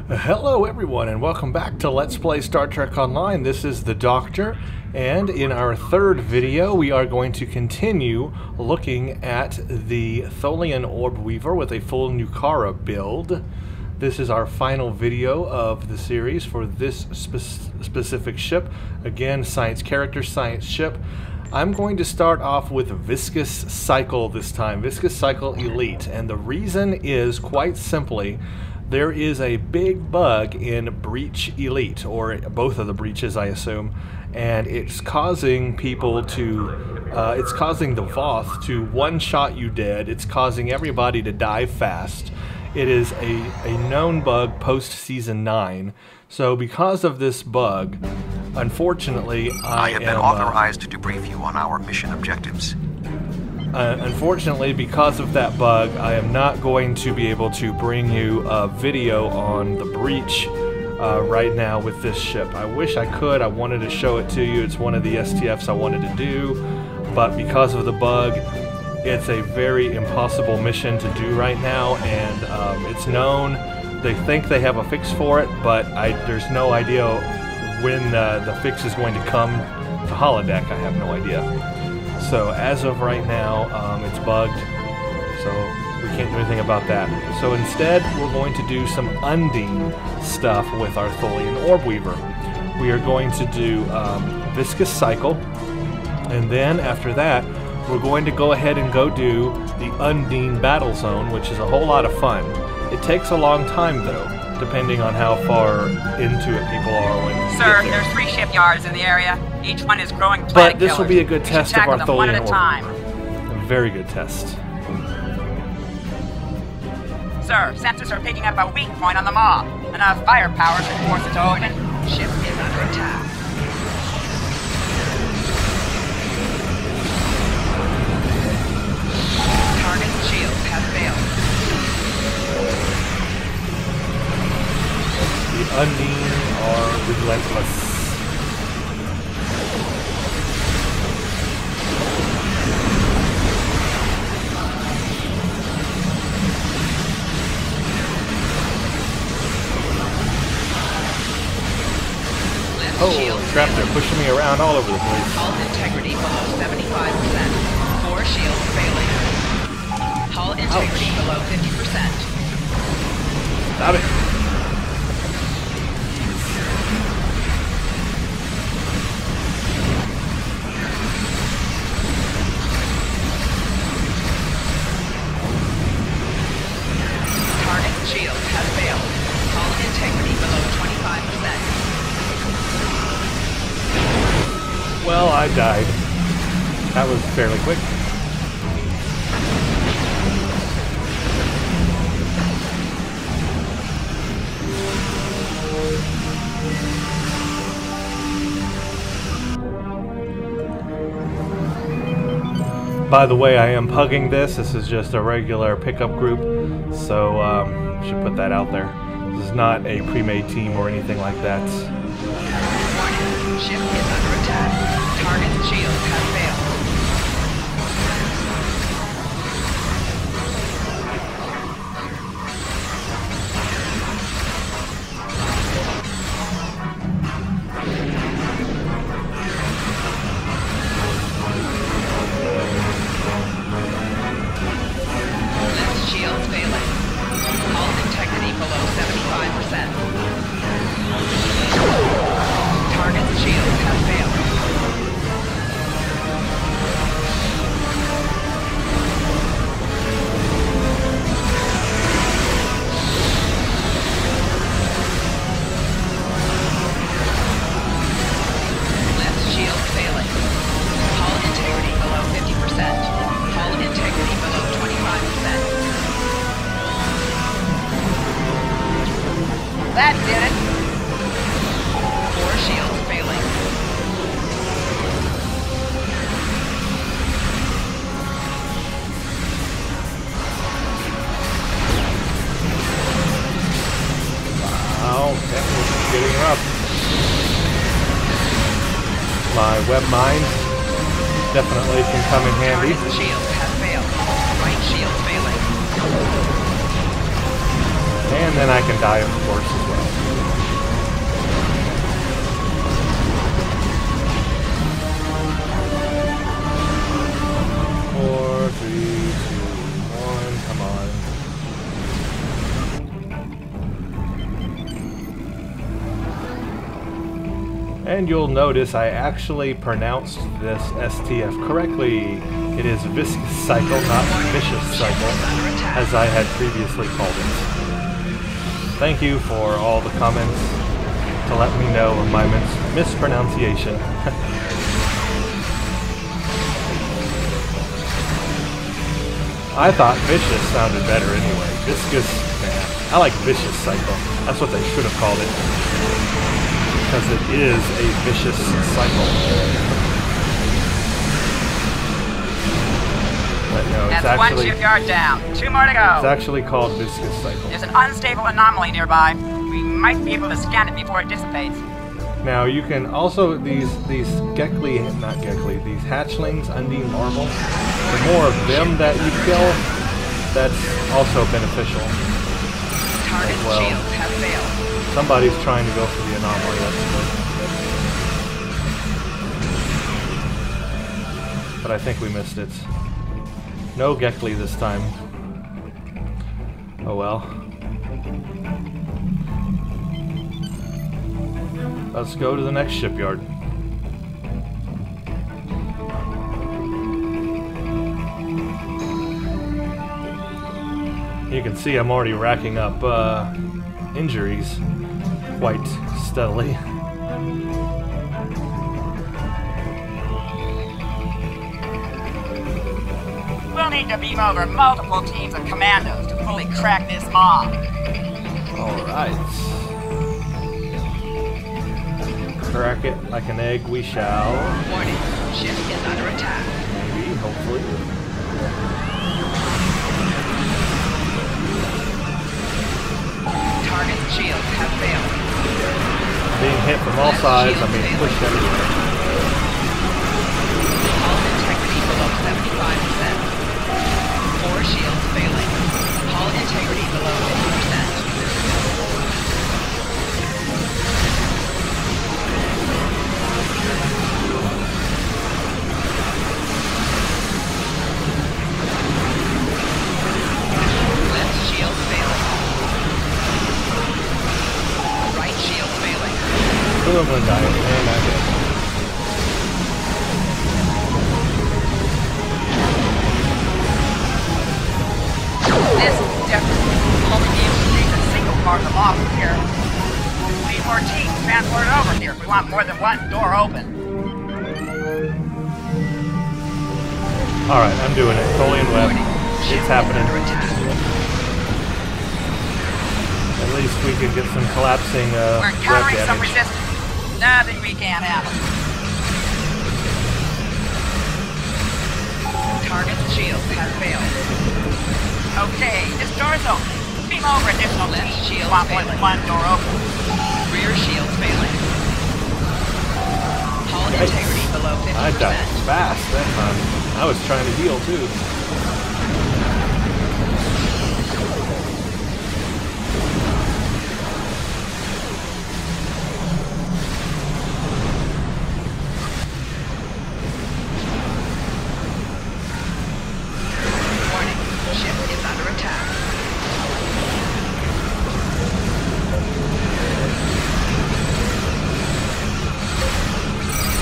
Hello everyone and welcome back to Let's Play Star Trek Online. This is the Doctor, and in our third video we are going to continue looking at the Tholian Orb Weaver with a full Nukara build. This is our final video of the series for this specific ship. Again, science character, science ship. I'm going to start off with Viscous Cycle this time, Viscous Cycle Elite, and the reason is quite simply there is a big bug in Breach Elite, or both of the breaches I assume, and it's causing people to, it's causing the Voth to one-shot you dead, it's causing everybody to die fast. It is a known bug post-Season 9, so because of this bug, unfortunately I have been authorized to debrief you on our mission objectives. Unfortunately, because of that bug, I am not going to be able to bring you a video on the breach right now with this ship. I wish I could. I wanted to show it to you. It's one of the STFs I wanted to do, but because of the bug, it's a very impossible mission to do right now, and it's known. They think they have a fix for it, but there's no idea when the fix is going to come to holodeck. I have no idea. So as of right now, it's bugged, so we can't do anything about that. So instead, we're going to do some Undine stuff with our Tholian Orb Weaver. We are going to do Viscous Cycle, and then after that, we're going to go ahead and go do the Undine Battlezone, which is a whole lot of fun. It takes a long time, though, depending on how far into it people are when you Sir, get there. there's 3 shipyards in the area. Each one is growing planet But this will killers. be a good test of our Tackle them one at Tholian a time. Orb. A very good test. Sir, sensors are picking up a weak point on the maw. Enough firepower to force it to open. Ship is under attack. Target shield has failed. The Undine are relentless. Oh, crap, they're pushing me around all over the place. Hull integrity below 75%. 4 shields failing. Hull integrity below 50%. Stop it. Target shield has failed. Hull integrity below 25%. Well, I died. That was fairly quick. By the way, I am pugging this. This is just a regular pickup group, so should put that out there. This is not a pre-made team or anything like that. Warning, ship is under attack. Target shield has failed. Left shield failing. Hull integrity below 75%. Target shield has failed. Left shield failing. Hull integrity below 50%. Hull integrity below 25%. That did it. 4 shields failing. Wow, that was getting rough. My web mine definitely can come in handy. Target shield has failed. Right shield failing. And then I can die, of course, as well. And you'll notice I actually pronounced this STF correctly. It is viscous cycle, not vicious cycle, as I had previously called it. Thank you for all the comments to let me know of my mispronunciation. I thought vicious sounded better anyway. Viscous, man. I like vicious cycle. That's what they should have called it. Because it is a vicious cycle. But no, it's That's actually... one shipyard down. 2 more to go. It's actually called viscous cycle. There's an unstable anomaly nearby. We might be able to scan it before it dissipates. Now you can also, these these hatchlings, Undine larval, the more of them that you kill, that's also beneficial. Target Well, shields have failed. somebody's trying to go for the anomaly, that's good. But I think we missed it. No Gekli this time. Oh well. Let's go to the next shipyard. You can see I'm already racking up injuries quite steadily. We'll need to beam over multiple teams of commandos to fully crack this mob. Alright. Crack it like an egg we shall. Warning, ship is under attack. Maybe, hopefully. Target shields have failed. Being hit from all sides, I'm being pushed everywhere. Hull integrity below 75%. 4 shields failing. Hull integrity below 50%. Left shield failing. Right shield failing. Two of them died, and I did. This is different. We'll only be able to take a single part of the mob from here. We need more teams transported over here if we want more than one door open. Alright, I'm doing it. Tholian web. Ship It's happening. is under attack. At least we can get some collapsing We're rep encountering some damage. resistance. Nothing we can't handle. Target shields have failed. Okay, this door's open. Beam over additional Left teams. shield We want more than failing. one door open. Rear shields failing. Hull Yikes. integrity below 50%. I died fast that time. I was trying to heal too. Warning, ship is under attack.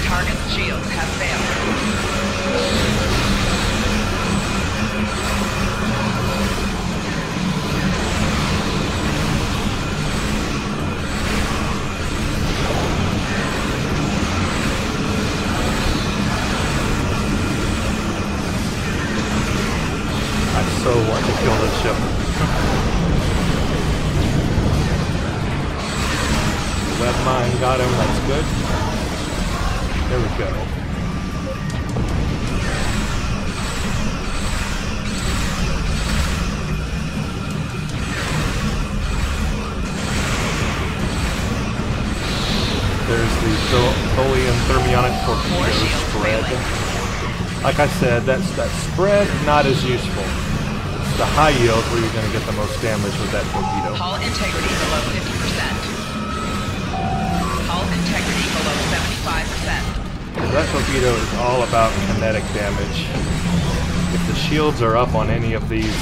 Target shields have failed. I so want to kill this ship. Web mine got him, that's good. There we go. There's the Tholian thermionic torpedo spread. Like I said, that spread not as useful. It's the high yield where you're going to get the most damage with that torpedo. Hull integrity below 50%. Hull integrity below 75%. That torpedo is all about kinetic damage. If the shields are up on any of these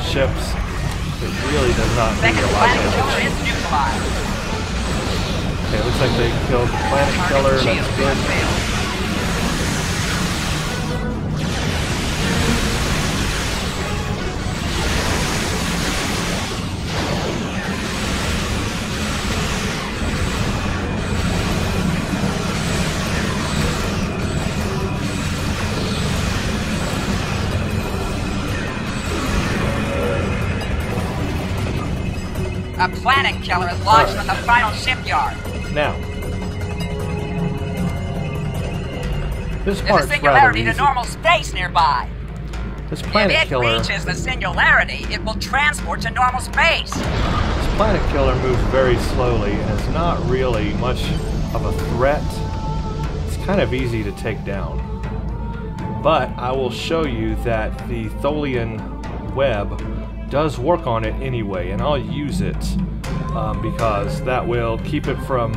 ships, it really does not do Second a lot of planet killer damage. is neutralized. Okay, looks like they killed the planet killer. That's good. A planet killer is launched from the final shipyard. Now, this There's a part's rather singularity easy. to normal space nearby. This planet If it killer, reaches the singularity, it will transport to normal space. this planet killer moves very slowly and is not really much of a threat. It's kind of easy to take down. But I will show you that the Tholian web does work on it anyway, and I'll use it because that will keep it from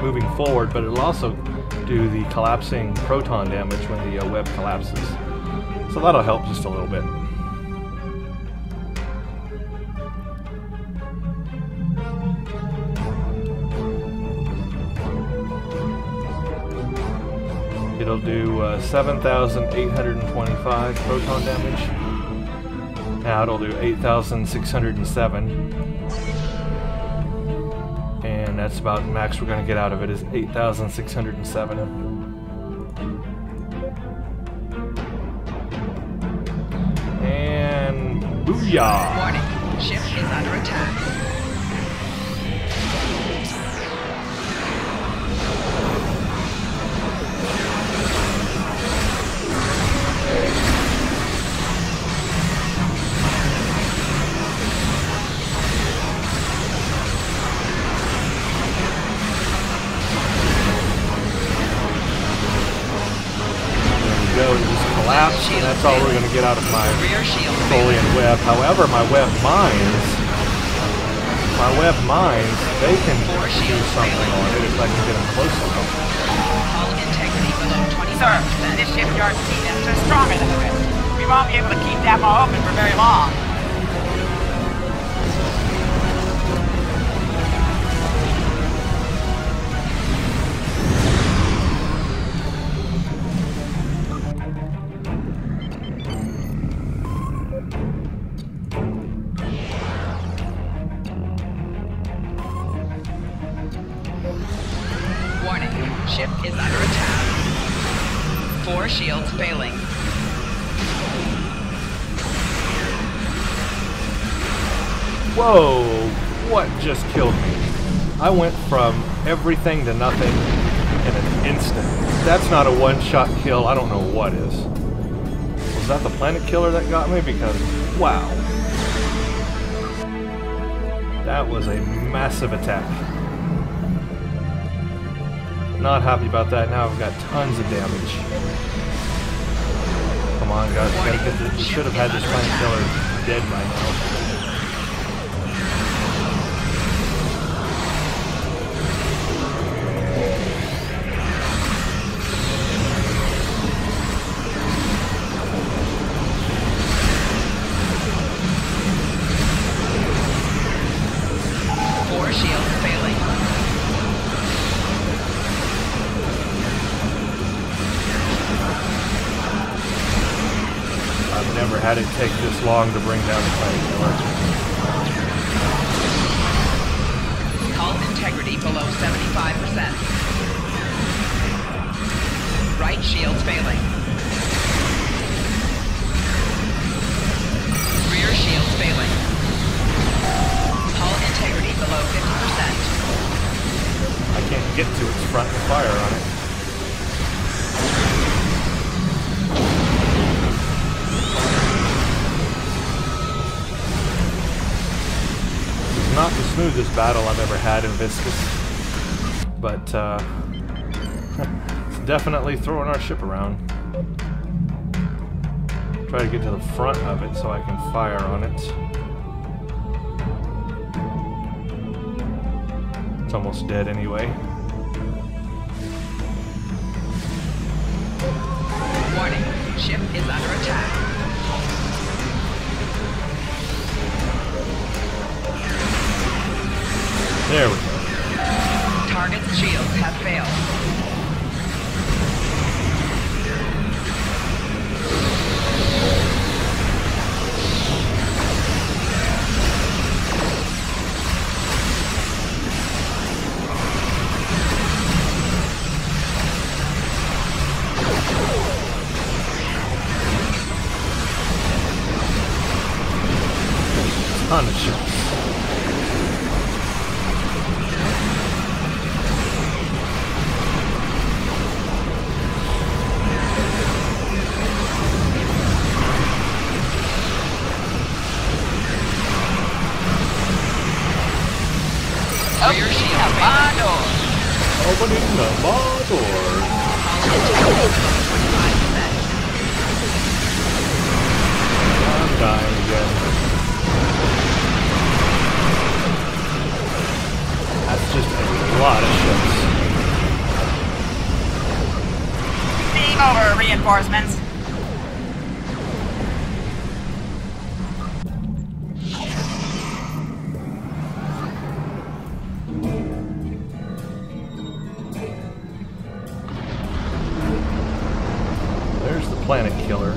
moving forward, but it'll also do the collapsing proton damage when the web collapses. So that'll help just a little bit. It'll do 7,825 proton damage. Now it'll do 8,607. And that's about the max we're going to get out of it is 8,607. And booyah! Warning, ship is under attack. Go and just collapse, and that's all we're going to get out of my Rear shield Tholian web. However, my web mines, they can do something on it if I can get them close enough. hull integrity below 25%. Sir, this shipyard defense is stronger than the rest. We won't be able to keep that mall open for very long. Warning, ship is under attack. 4 shields failing. Whoa! What just killed me? I went from everything to nothing in an instant. That's not a one-shot kill. I don't know what is. Was that the planet killer that got me? Because, wow. That was a massive attack. Not happy about that. Now I've got tons of damage. Come on, guys. We gotta get this. Should have had this planet killer dead by now. 4 shields failing. I've never had it take this long to bring down the planet killer. Hull integrity below 75%. Right shield failing. Rear shield failing. Hull integrity below 50%. I can't get to its front and fire on it. It's not the smoothest battle I've ever had in Viscus, but it's definitely throwing our ship around. Try to get to the front of it so I can fire on it. It's almost dead anyway. Warning, ship is under attack. There we go. Target's failed. Ton of ships. Rear shield failed. Opening the bar door. I'm dying again. That's just a lot of ships. Beam over, reinforcements. There's the planet killer.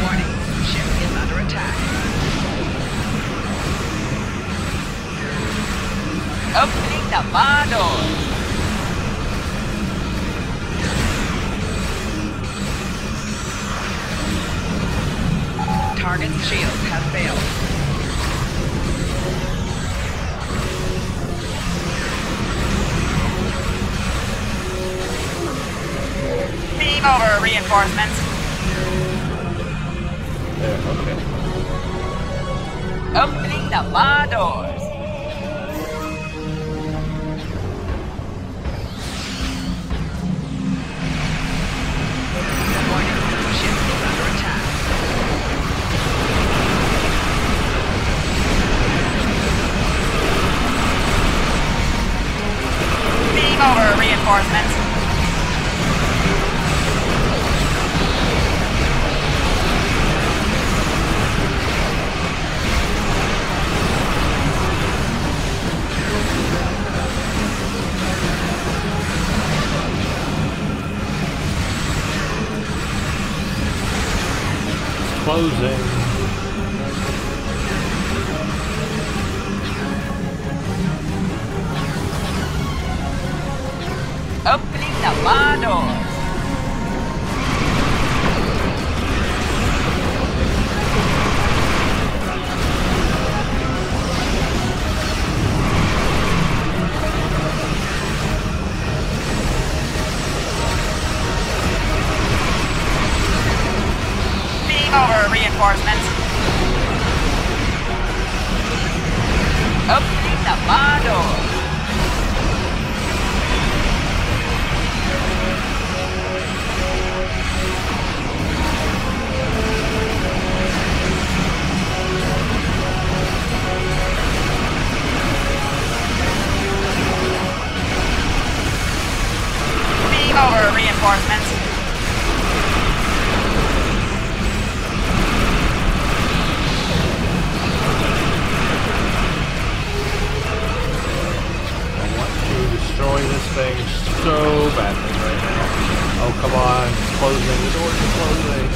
Warning, ship is under attack. Opening the bar door. Target's shields have failed. Beam over, reinforcements. There, okay. Opening the bar doors. Warning, ship is under attack. Beam over, reinforcements. Closing. Opening the bar doors. Beam over, reinforcements. Opening the bar doors. Beam over, reinforcements. I want to destroy this thing so badly right now. Oh, come on. It's closing. The doors are closing.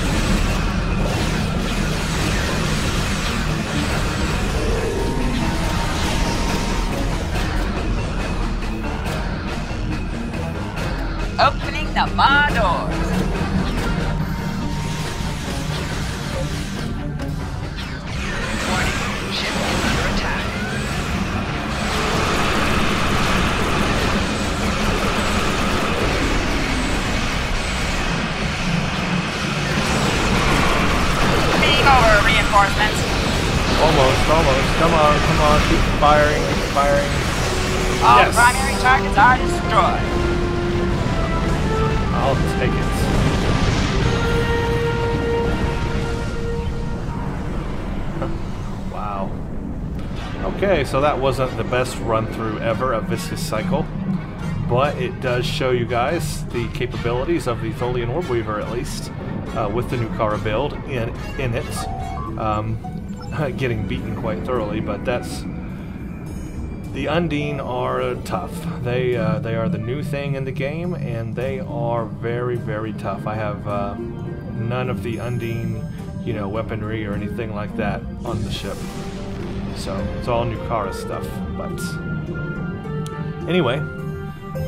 Opening the bar doors. Warning, ship is under attack. Beam over, reinforcements. Almost. Come on. Keep firing. All Yes. primary targets are destroyed. I'll take it. Wow. Okay, so that wasn't the best run through ever of Viscous Cycle, but it does show you guys the capabilities of the Tholian Orb Weaver, at least, with the Nukara build in it. Getting beaten quite thoroughly, but that's The Undine are tough. They are the new thing in the game, and they are very, very tough. I have none of the Undine, you know, weaponry or anything like that on the ship. So it's all Nukara stuff. But anyway,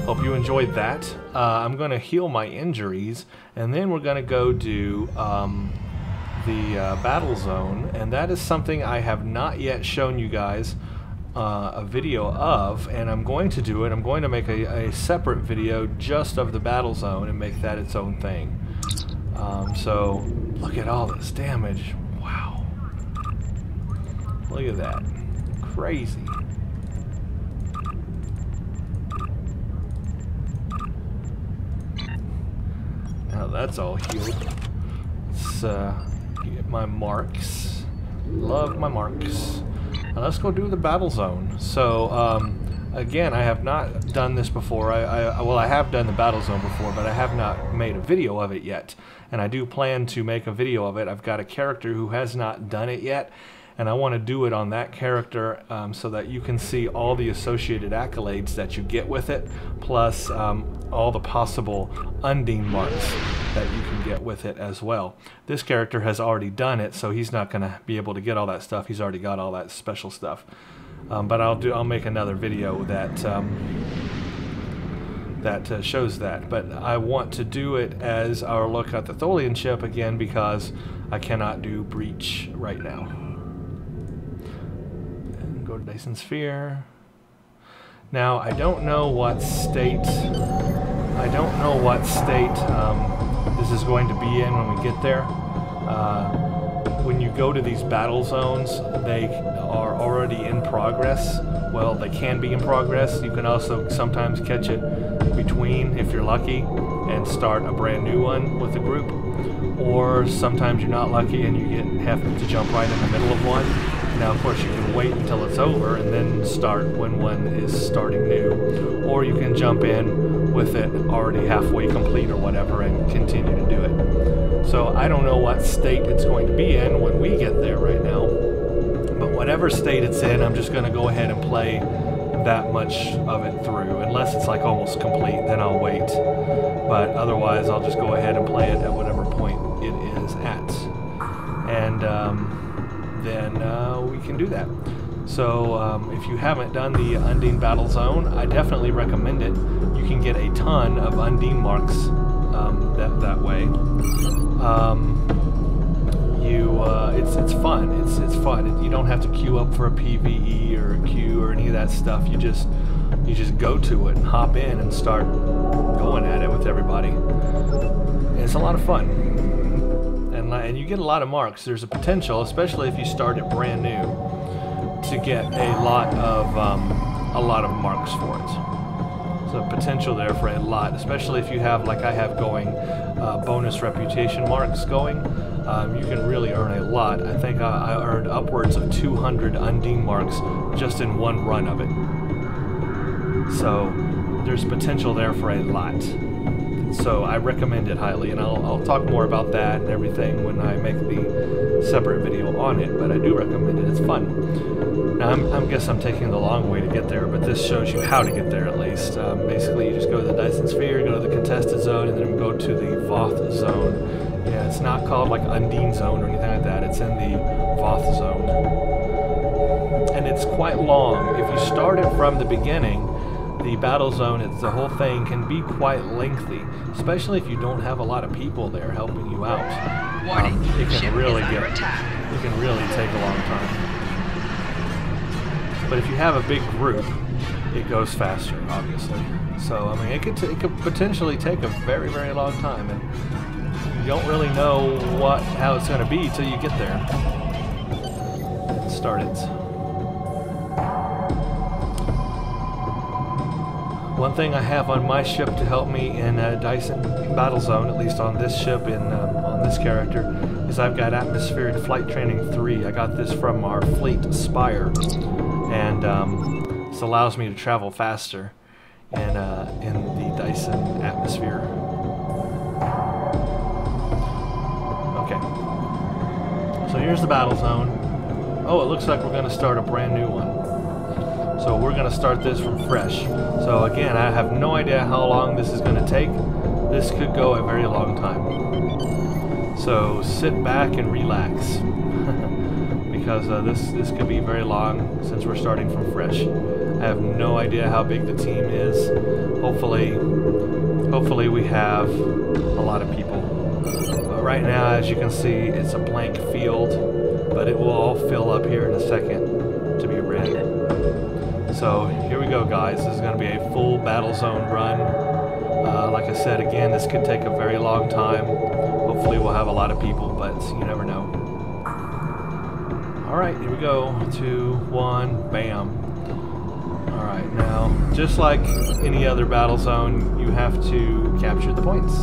hope you enjoyed that. I'm going to heal my injuries, and then we're going to go do the Battlezone, and that is something I have not yet shown you guys a video of, and I'm going to do it. I'm going to make a separate video just of the Battlezone and make that its own thing. So look at all this damage. Wow. Look at that. Crazy. Now that's all healed. Let's get my marks. Love my marks. Now let's go do the Battlezone. So, again, I have not done this before. Well, I have done the Battlezone before, but I have not made a video of it yet. And I do plan to make a video of it. I've got a character who has not done it yet, and I want to do it on that character so that you can see all the associated accolades that you get with it, plus all the possible Undine marks that you can get with it as well. This character has already done it, so he's not going to be able to get all that stuff. He's already got all that special stuff. But I'll make another video that shows that. But I want to do it as our look at the Tholian ship again because I cannot do Breach right now. And go to Dyson Sphere. Now I don't know what state. This is going to be in when we get there. When you go to these battle zones, they are already in progress. Well, they can be in progress. You can also sometimes catch it between, if you're lucky, and start a brand new one with a group. Or sometimes you're not lucky and you have to jump right in the middle of one. Now, of course, you can wait until it's over and then start when one is starting new. Or you can jump in with it already halfway complete or whatever and continue to do it. So I don't know what state it's going to be in when we get there right now. But whatever state it's in, I'm just going to go ahead and play that much of it through. Unless it's like almost complete, then I'll wait. But otherwise, I'll just go ahead and play it at whatever point it is at. And then we can do that. So if you haven't done the Undine Battlezone, I definitely recommend it. You can get a ton of Undine marks that way. It's fun. It's fun. You don't have to queue up for a PvE or a queue or any of that stuff. You just go to it and hop in and start going at it with everybody. And it's a lot of fun. And you get a lot of marks. There's a potential, especially if you start it brand new, to get a lot of marks for it. So potential there for a lot, especially if you have, like I have going, bonus reputation marks going. You can really earn a lot. I think I earned upwards of 200 Undine marks just in one run of it. So there's potential there for a lot. So I recommend it highly, and I'll talk more about that and everything when I make the separate video on it, but I do recommend it. It's fun. Now, I guess I'm taking the long way to get there, but this shows you how to get there at least. Basically, you just go to the Dyson Sphere, go to the contested zone, and then go to the Voth zone. Yeah, it's not called like Undine zone or anything like that. It's in the Voth zone. And it's quite long. If you start it from the beginning, the Battlezone, the whole thing can be quite lengthy, especially if you don't have a lot of people there helping you out. It can really take a long time. But if you have a big group, it goes faster, obviously. So I mean, it could potentially take a very, very long time, and you don't really know how it's going to be till you get there. Start it. One thing I have on my ship to help me in Dyson Battlezone, at least on this ship, on this character, is I've got Atmospheric Flight Training 3. I got this from our Fleet Spire, and this allows me to travel faster in the Dyson atmosphere. Okay, so here's the Battlezone. Oh, it looks like we're going to start a brand new one. So we're going to start this from fresh. So again, I have no idea how long this is going to take. This could go a very long time. So sit back and relax. Because this could be very long since we're starting from fresh. I have no idea how big the team is. Hopefully we have a lot of people. But right now, as you can see, it's a blank field, but it will all fill up here in a second to be red. So here we go, guys. This is going to be a full Battlezone run. Like I said, again, this could take a very long time. Hopefully we'll have a lot of people, but you never know. Alright, here we go. 2, 1, bam. Alright, now, just like any other Battlezone, you have to capture the points.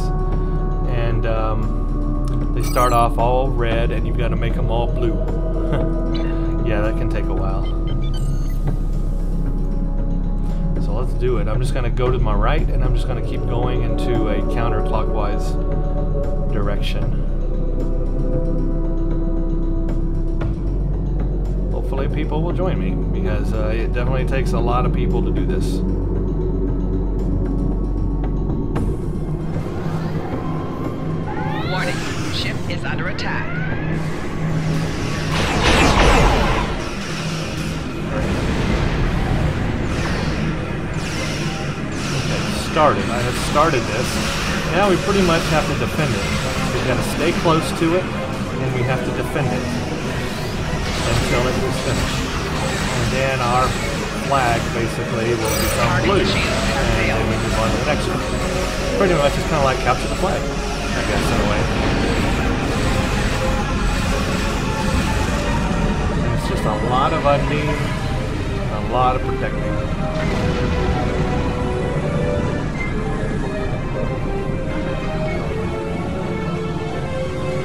And they start off all red, and you've got to make them all blue. Yeah, that can take a while. So let's do it. I'm just going to go to my right, and I'm just going to keep going into a counterclockwise direction. Hopefully people will join me, because it definitely takes a lot of people to do this. Warning, ship is under attack. Okay, started. I have started this. Now we pretty much have to defend it. We've got to stay close to it, and we have to defend it until it is finished. And then our flag basically will become blue, and then we move on to the next one. Pretty much it's kind of like capture the flag, I guess, in a way. And it's just a lot of Undine, a lot of protecting.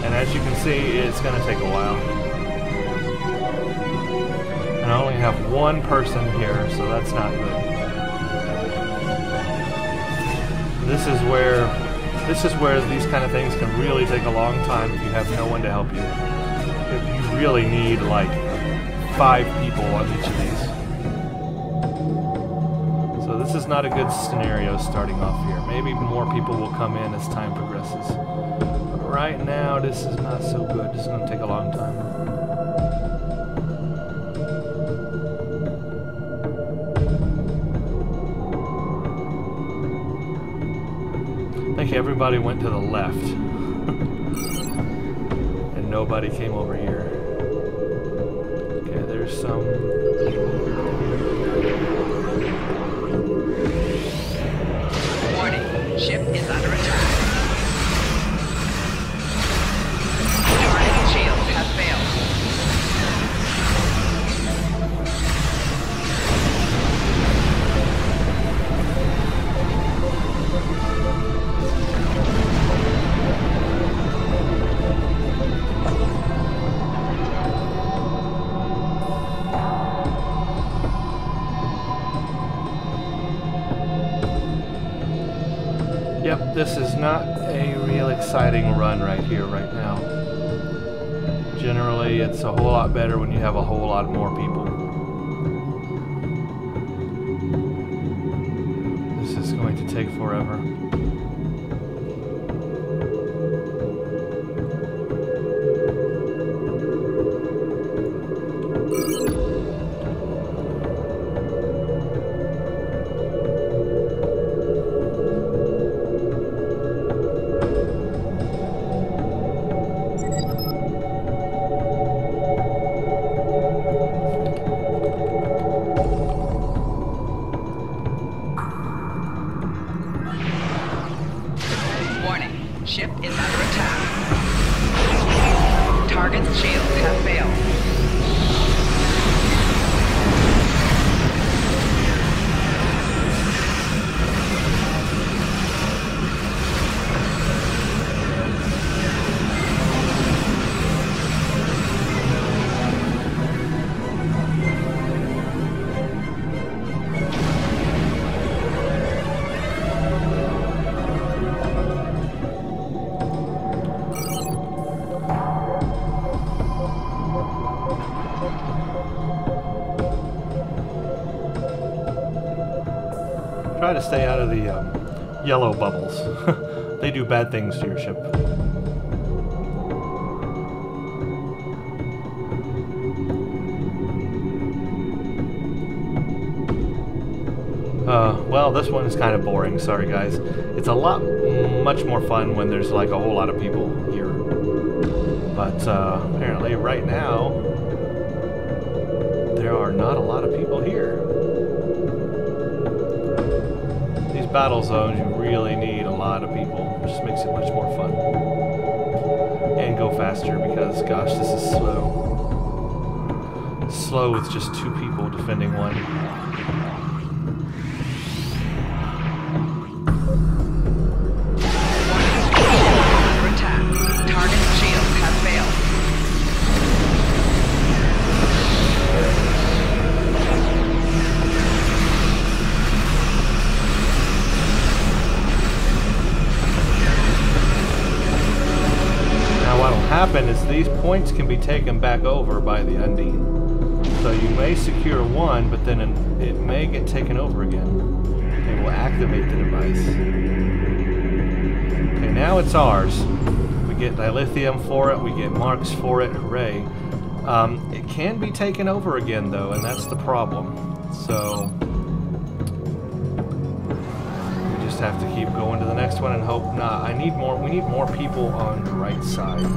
And as you can see, it's going to take a while. And I only have one person here, so that's not good. This is where these kind of things can really take a long time if you have no one to help you. You really need like 5 people on each of these. So this is not a good scenario starting off here. Maybe more people will come in as time progresses. But right now, this is not so good. This is going to take a long time. I think everybody went to the left. And nobody came over here. Okay, there's some... Warning, ship is under attack. Target shield has failed. Yep, this is not a real exciting run right here, right now. Generally, it's a whole lot better when you have a whole lot more people. This is going to take forever. Try to stay out of the yellow bubbles. They do bad things to your ship. Well, this one is kind of boring. Sorry, guys. It's a much more fun when there's like a whole lot of people here. But apparently, right now, there are not a lot of people here. These battle zones, you really need a lot of people. It just makes it much more fun. And go faster because, gosh, this is slow. Slow with just 2 people defending one. Is these points can be taken back over by the Undine. So you may secure one, but then it may get taken over again. It will activate the device. Okay, now it's ours. We get dilithium for it, we get marks for it, hooray. It can be taken over again though, and that's the problem. So we just have to keep going to the next one and hope not. We need more people on the right side.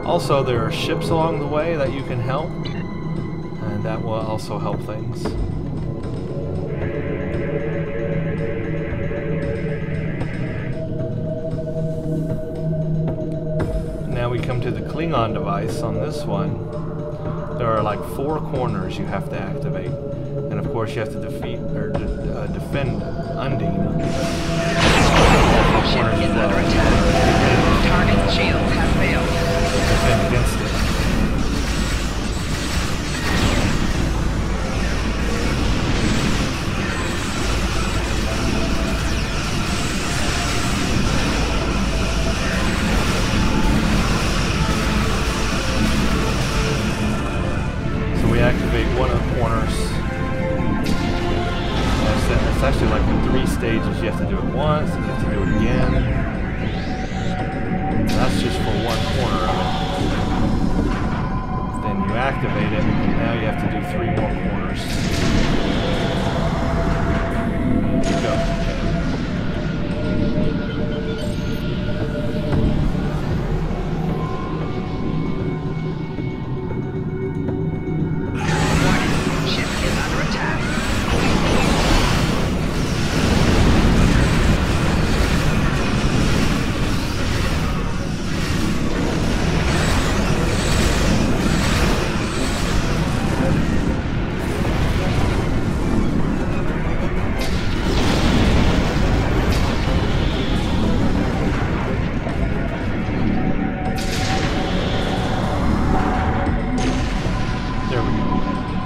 Also, there are ships along the way that you can help, and that will also help things. Now we come to the Klingon device on this one. There are like 4 corners you have to activate, and of course you have to defend Undine. Ship is under attack. Target shield has failed. Defend against it. So we activate one of the corners. It's actually like 3 stages. You have to do it once, and you have to do it again. That's just for one corner of it. Then you activate it, and now you have to do 3 more corners. Go.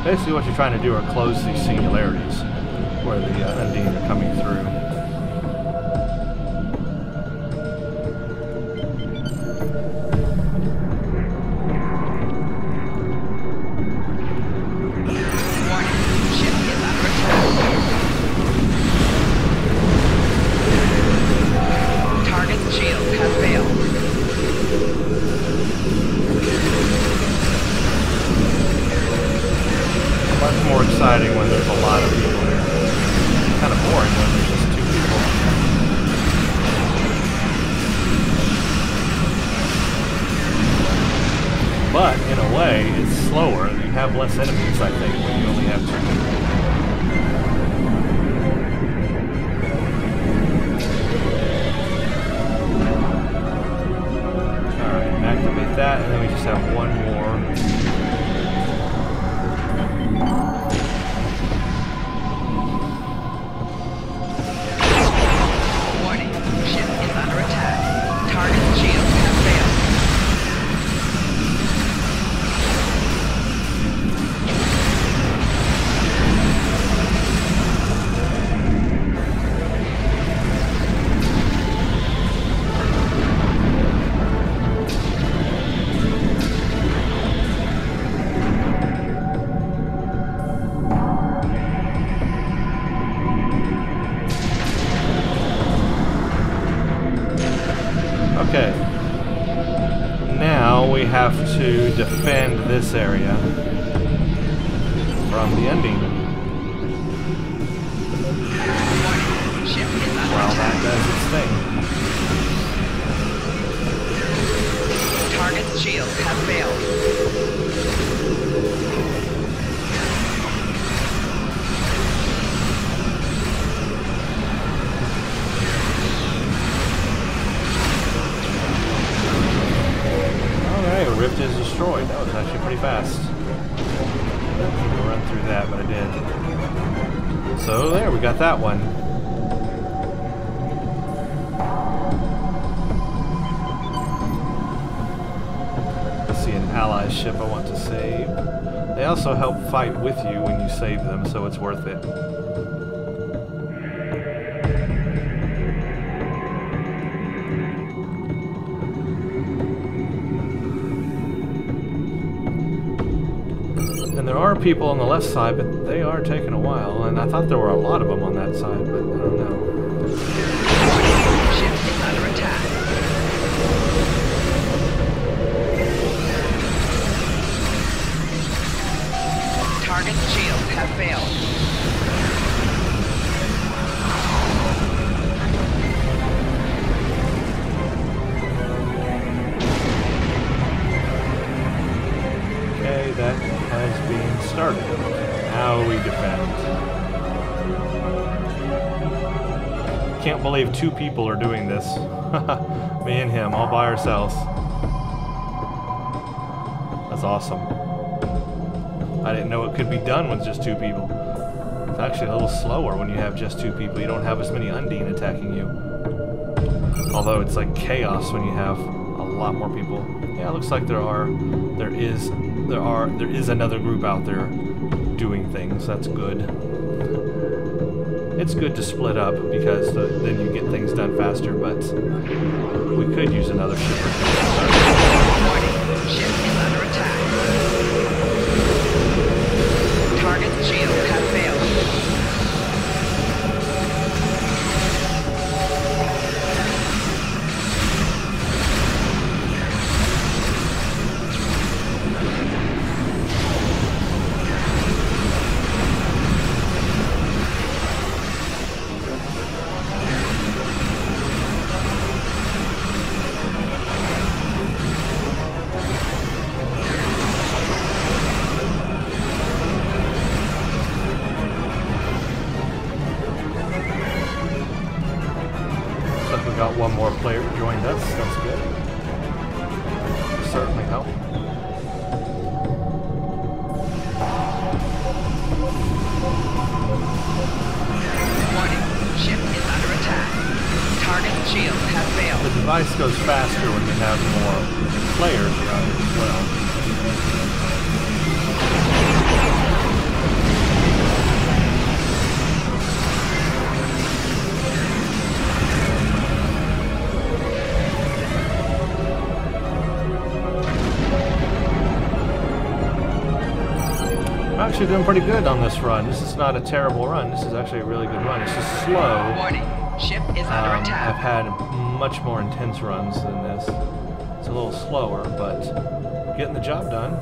Basically what you're trying to do are close these singularities where the Undine are coming through. More exciting when there's a lot of people there. It's kind of boring when there's just 2 people. But in a way, it's slower. You have less enemies, I think, when you only have 2 people. Alright, activate that, and then we just have 1 more. to defend this area from the Undine. Ship is under While attack. that does its thing. Target's shields have failed. Alright, a rift is destroyed. That was actually pretty fast. Didn't need to run through that, but I did. So there, we got that one. Let's see, an ally ship I want to save. They also help fight with you when you save them, so it's worth it. And there are people on the left side, but they are taking a while. And I thought there were a lot of them on that side, but I don't know. Ship is under attack. Target's shields have failed. Okay, that has been started. Now we defend. Can't believe 2 people are doing this. Me and him, all by ourselves. That's awesome. I didn't know it could be done with just 2 people. It's actually a little slower when you have just 2 people. You don't have as many Undine attacking you. Although it's like chaos when you have a lot more people. Yeah, it looks like there is another group out there doing things. That's good. It's good to split up because then you get things done faster, but we could use another ship. Warning, ship is under attack. Target's shields have failed. Got one more player joined us. That's good. Certainly help. Warning, ship is under attack. Target's shields have failed. The device goes faster when you have more players around it as well. I'm actually doing pretty good on this run. This is not a terrible run. This is actually a really good run. It's just slow. Warning, ship is under attack. I've had much more intense runs than this. It's a little slower, but getting the job done.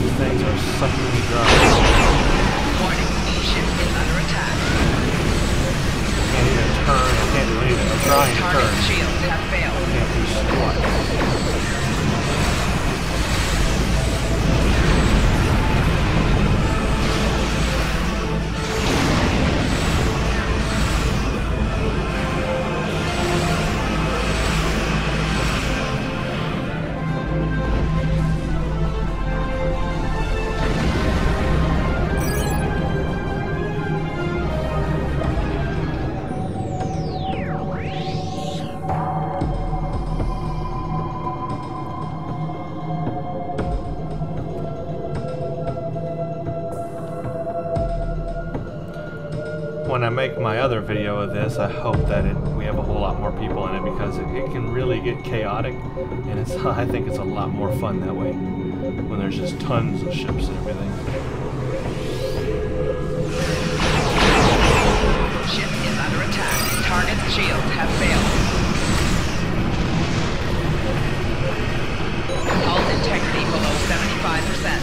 These things are sucking me dry. Warning, ship is under attack. Can't even turn. I can't do anything. I'm trying to turn. Target's shields have failed. Can't do squat. When I make my other video of this, I hope that we have a whole lot more people in it because it can really get chaotic, and I think it's a lot more fun that way when there's just tons of ships and everything. have failed. Hull integrity below 75%.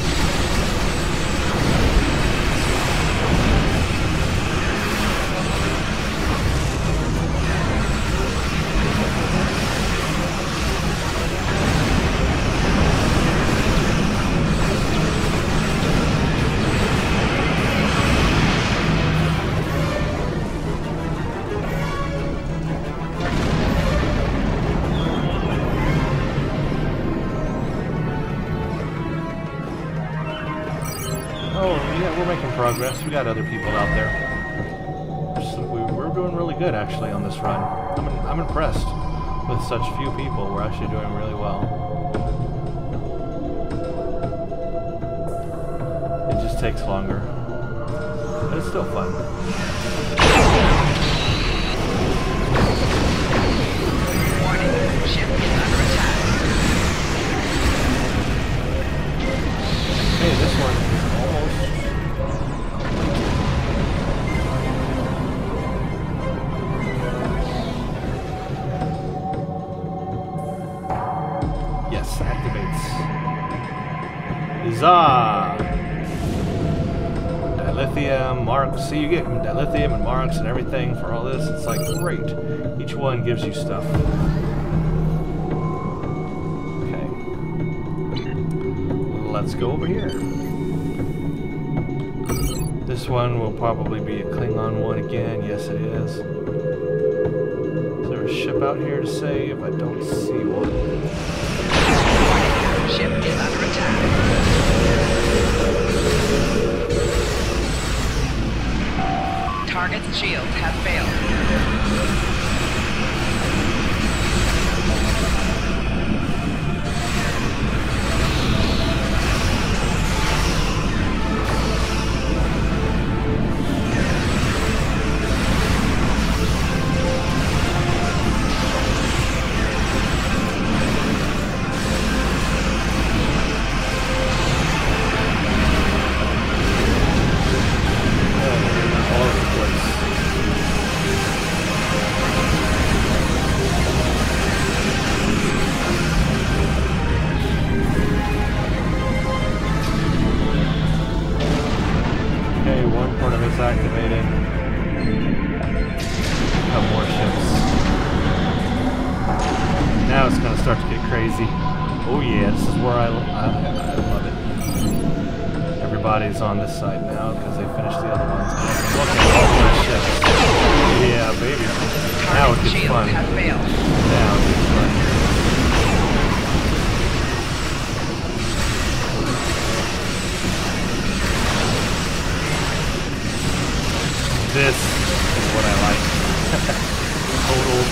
Progress. We got other people out there. So we're doing really good actually on this run. I'm impressed with such few people. We're actually doing really well. It just takes longer, but it's still fun. Warning, ship is under attack. Hey, this one is almost. Huzzah! Dilithium, marks. See, you get dilithium and marks and everything for all this. It's like great. Each one gives you stuff. Okay. Let's go over here. This one will probably be a Klingon one again. Yes, it is. Is there a ship out here to save? I don't see one. Ship is under attack. Target's shields have failed. Activated. Got more ships. Now it's going to start to get crazy. Oh yeah, this is where I love it. Everybody's on this side now because they finished the other ones. Look at all those ships. Yeah, baby. Now it gets fun. Now it gets fun. This is what I like. Total.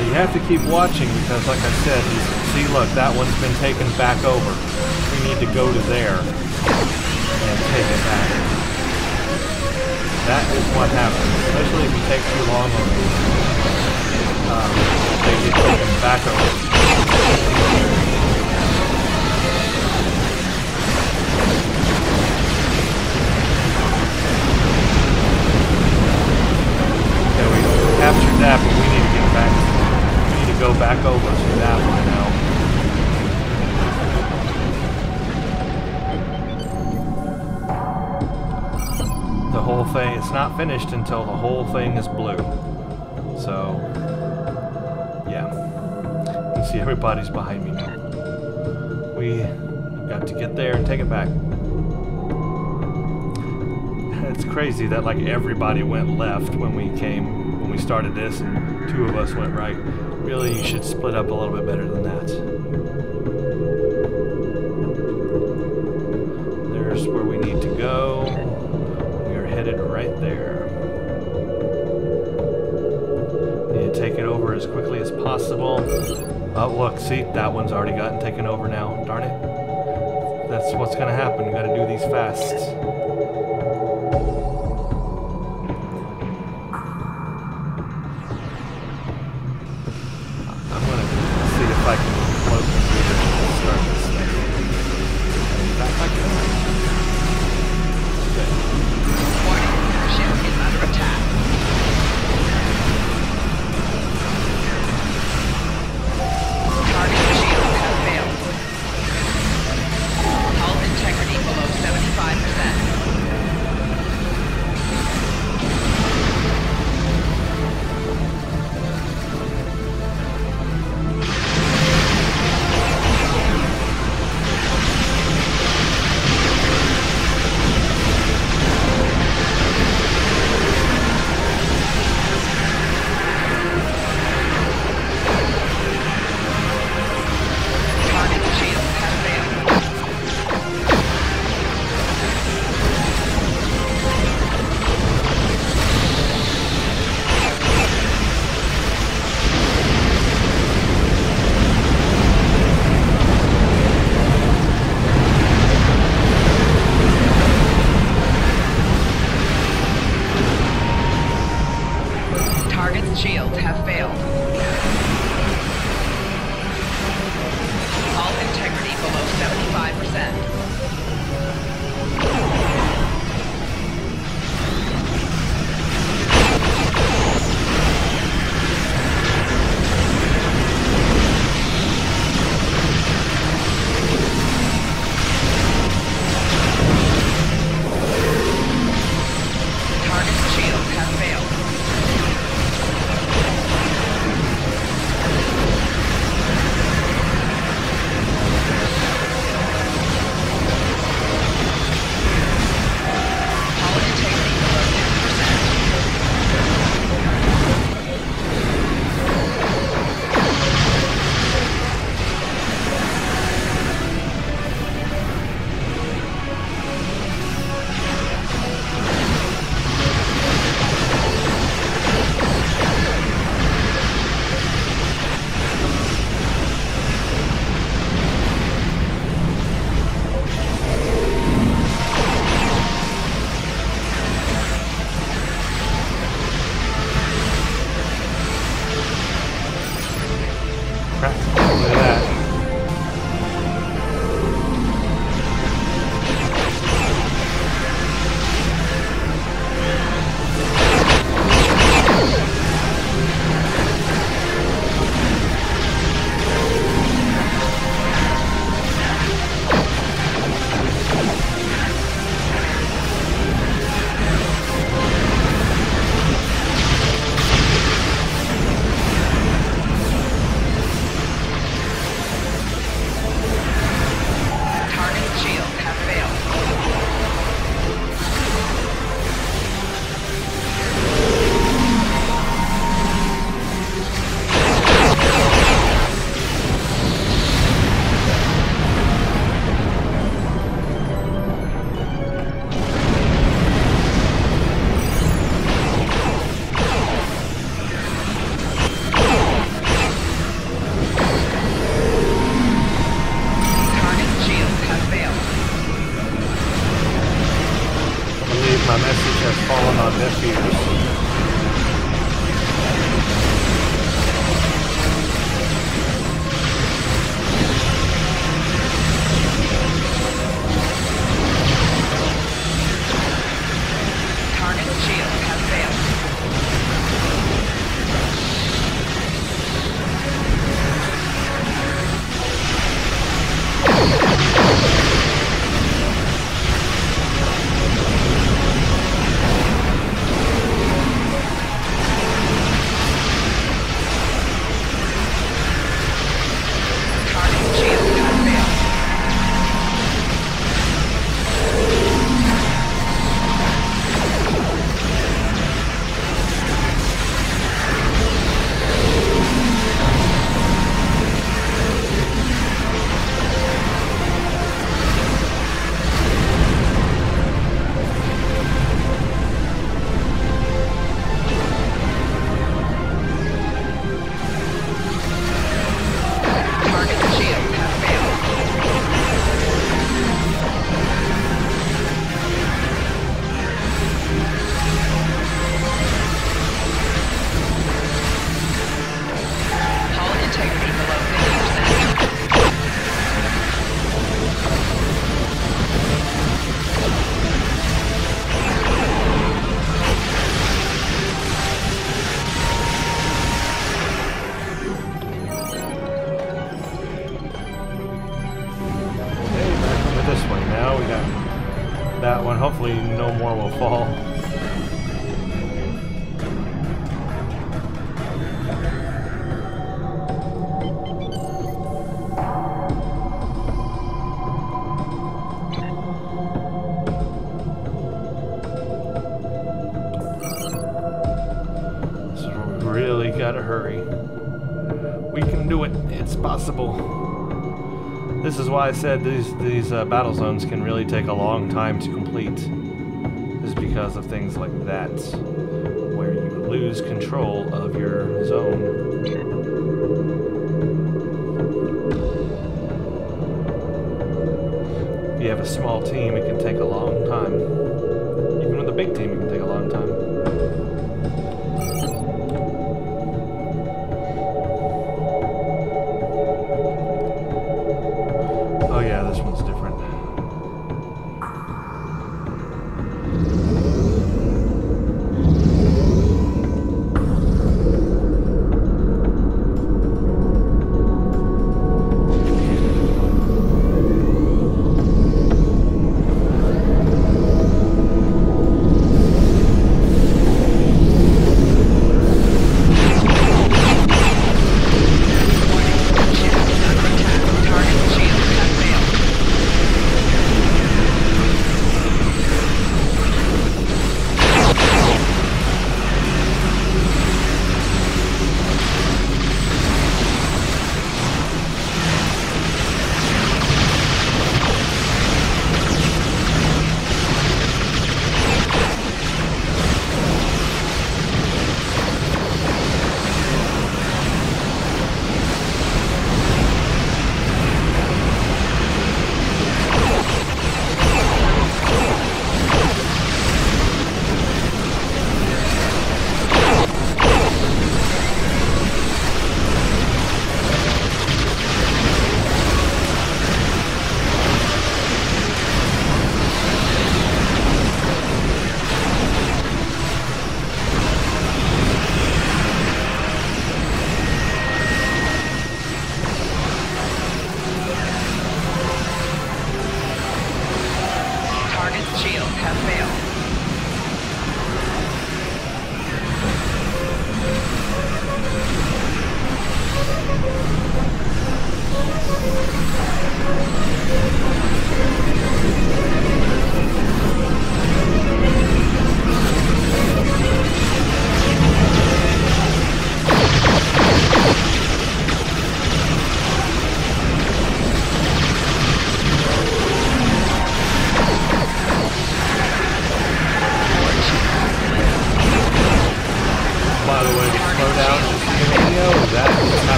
You have to keep watching because, like I said, see, look, that one's been taken back over. We need to go to there and take it back. That is what happens, especially if you take too long on these. They get taken back over. Okay, we captured that, but we need to get back. Go back over to that one now. The whole thing, it's not finished until the whole thing is blue. So, yeah. You can see everybody's behind me now. We got to get there and take it back. It's crazy that like everybody went left when we started this and two of us went right. Really, you should split up a little bit better than that. Here's where we need to go. We are headed right there. Need to take it over as quickly as possible. Oh, look, see, that one's already gotten taken over now. Darn it. That's what's gonna happen. We gotta do these fast. I'm gonna see if I can close the computer and start this thing. In fact, I can. Okay. Warning, ship is under attack. Target shields have failed. Hull integrity below 75%. Shields have failed. All integrity below 75%. Target shields have failed. Crap, look at that. My message has fallen on deaf ears. Target shields have failed. got that one. Hopefully no more will fall. Really gotta hurry. We can do it. It's possible. This is why I said these battle zones can really take a long time to complete. Is because of things like that, where you lose control of your zone. If you have a small team, it can take a long time. Even with a big team, it can take a long time. Oh yeah, this one's different.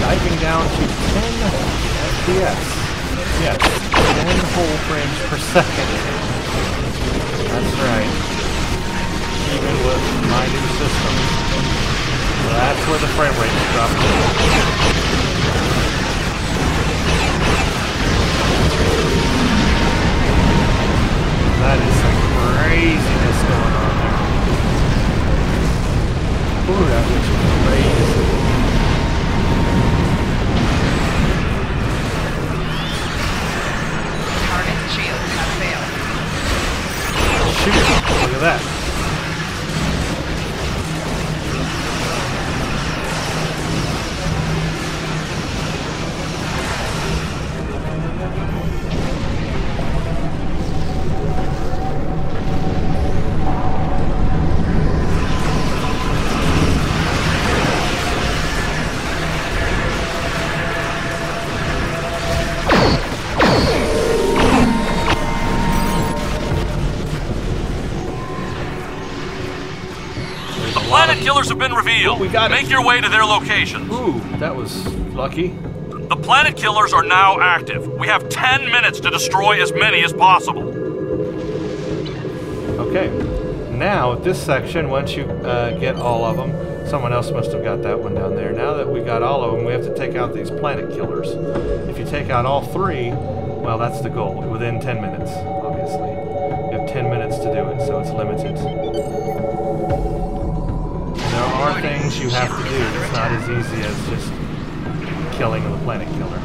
Diving down to 10 FPS. Yes, 10 whole frames per second. That's right. Even with my new system, that's where the frame rate is dropping. That is some craziness going on there. Ooh, that looks crazy. Shoot, look at that. Killers have been revealed. We got Make your way to their location. Ooh, that was lucky. The planet killers are now active. We have 10 minutes to destroy as many as possible. Okay. Now, at this section, once you get all of them, someone else must have got that one down there. Now that we got all of them, we have to take out these planet killers. If you take out all 3, well, that's the goal. Within 10 minutes, obviously. You have 10 minutes to do it, so it's limited. There are things you have to do. It's not as easy as just killing the planet killer.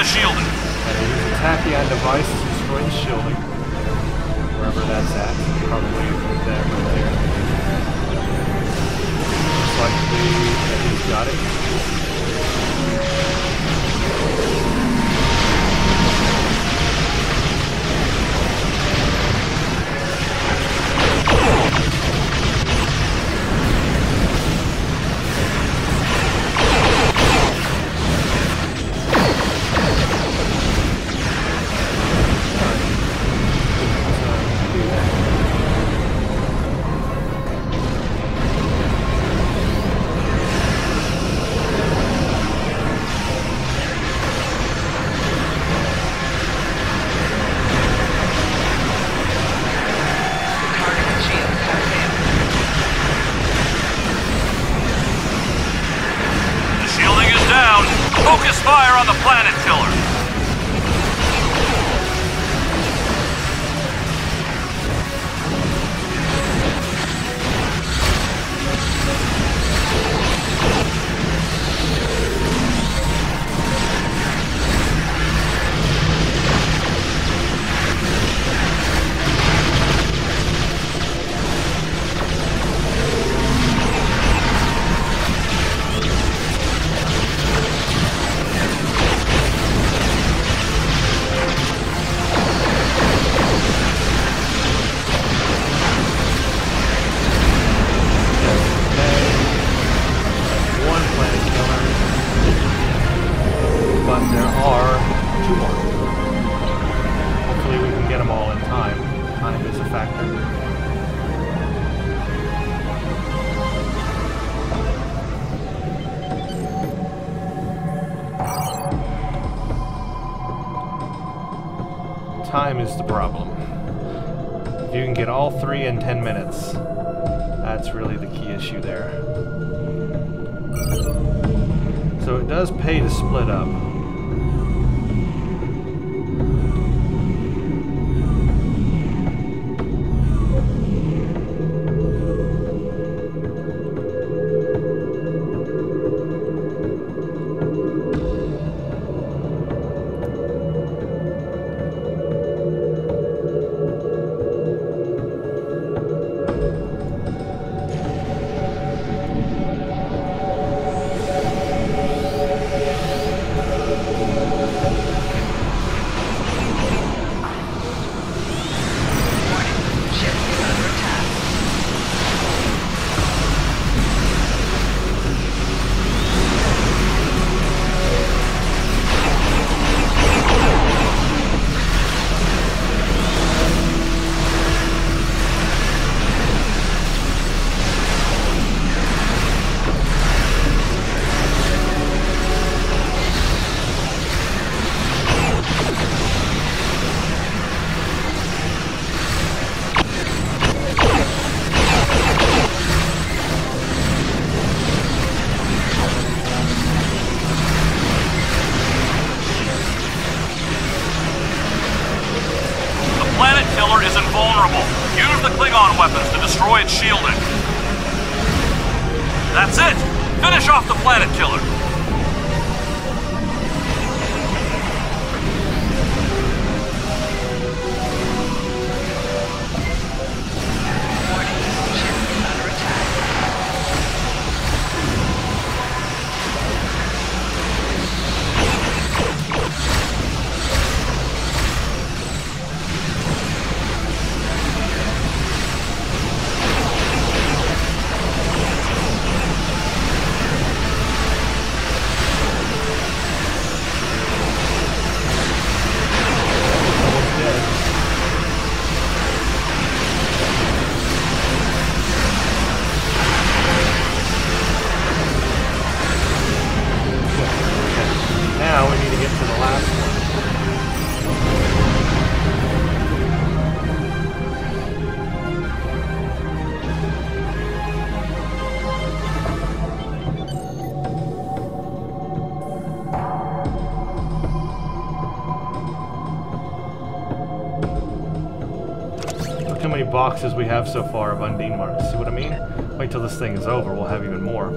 the shielding. Use a tachyon device to destroy the shielding. Wherever that's at. Probably that right there. Looks like he's got it. Focus fire on the planet killer. Time is the problem. If you can get all three in 10 minutes, that's really the key issue there. So it does pay to split up. Weapons to destroy its shielding. That's it! Finish off the planet killer! How many boxes we have so far of Undine marks. See what I mean? Wait till this thing is over, we'll have even more.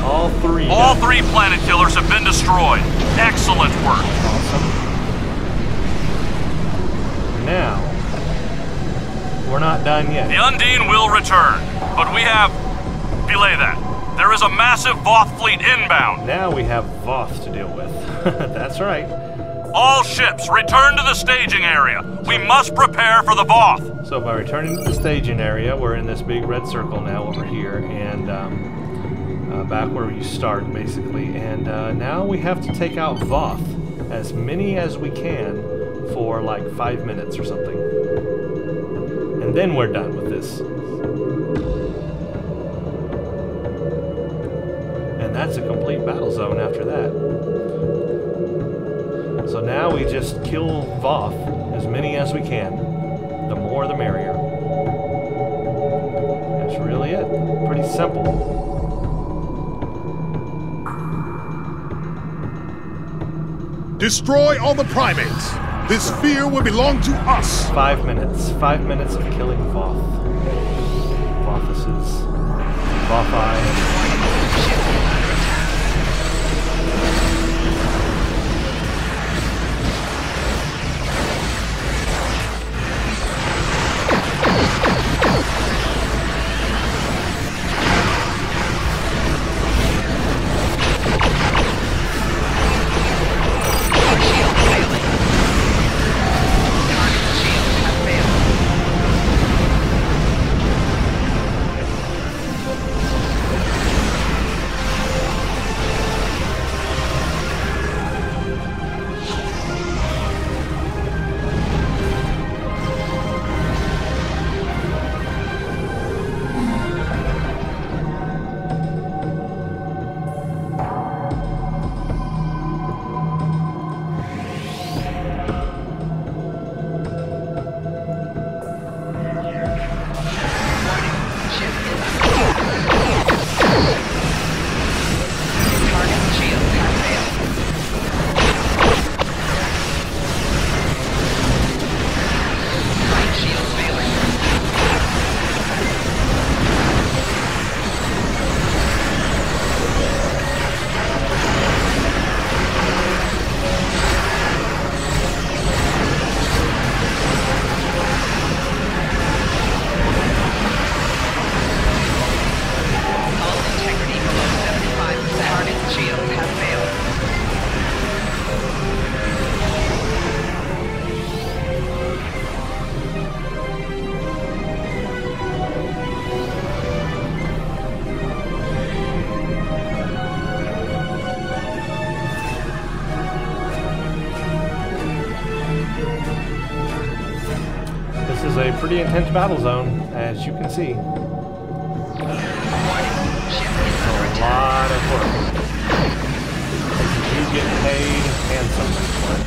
All three. All 3 planet killers have been destroyed. Excellent work. Awesome. Now, we're not done yet. The Undine will return, but we have... Belay that. There is a massive Voth fleet inbound. Now we have Voth to deal with. That's right. All ships, return to the staging area. We must prepare for the Voth. So by returning to the staging area, we're in this big red circle now over here, and back where you start, basically. And now we have to take out Voth, as many as we can, for like 5 minutes or something. And then we're done with this. And that's a complete battle zone after that. So now we just kill Voth, as many as we can. The more the merrier. That's really it. Pretty simple. Destroy all the primates. This sphere will belong to us. 5 minutes. 5 minutes of killing Voth. Vothuses. Vothi. A pretty intense battle zone, as you can see. A lot of work. You get paid handsomely for it.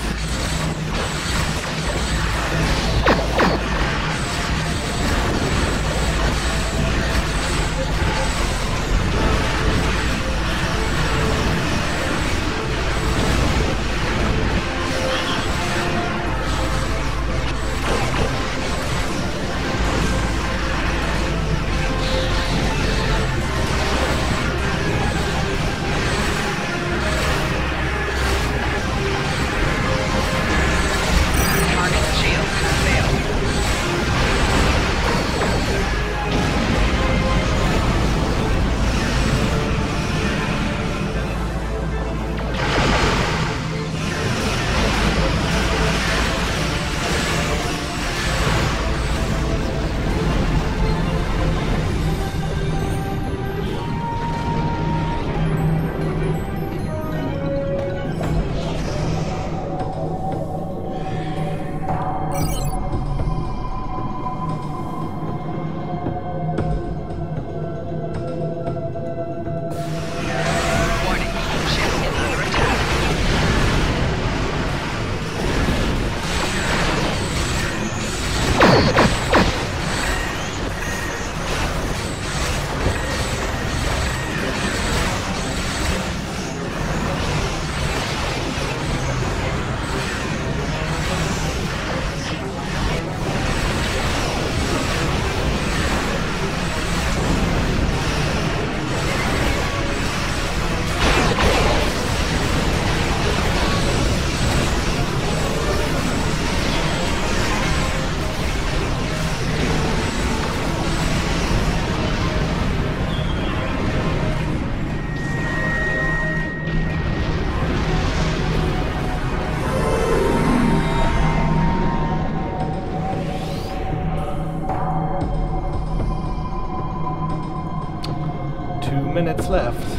left.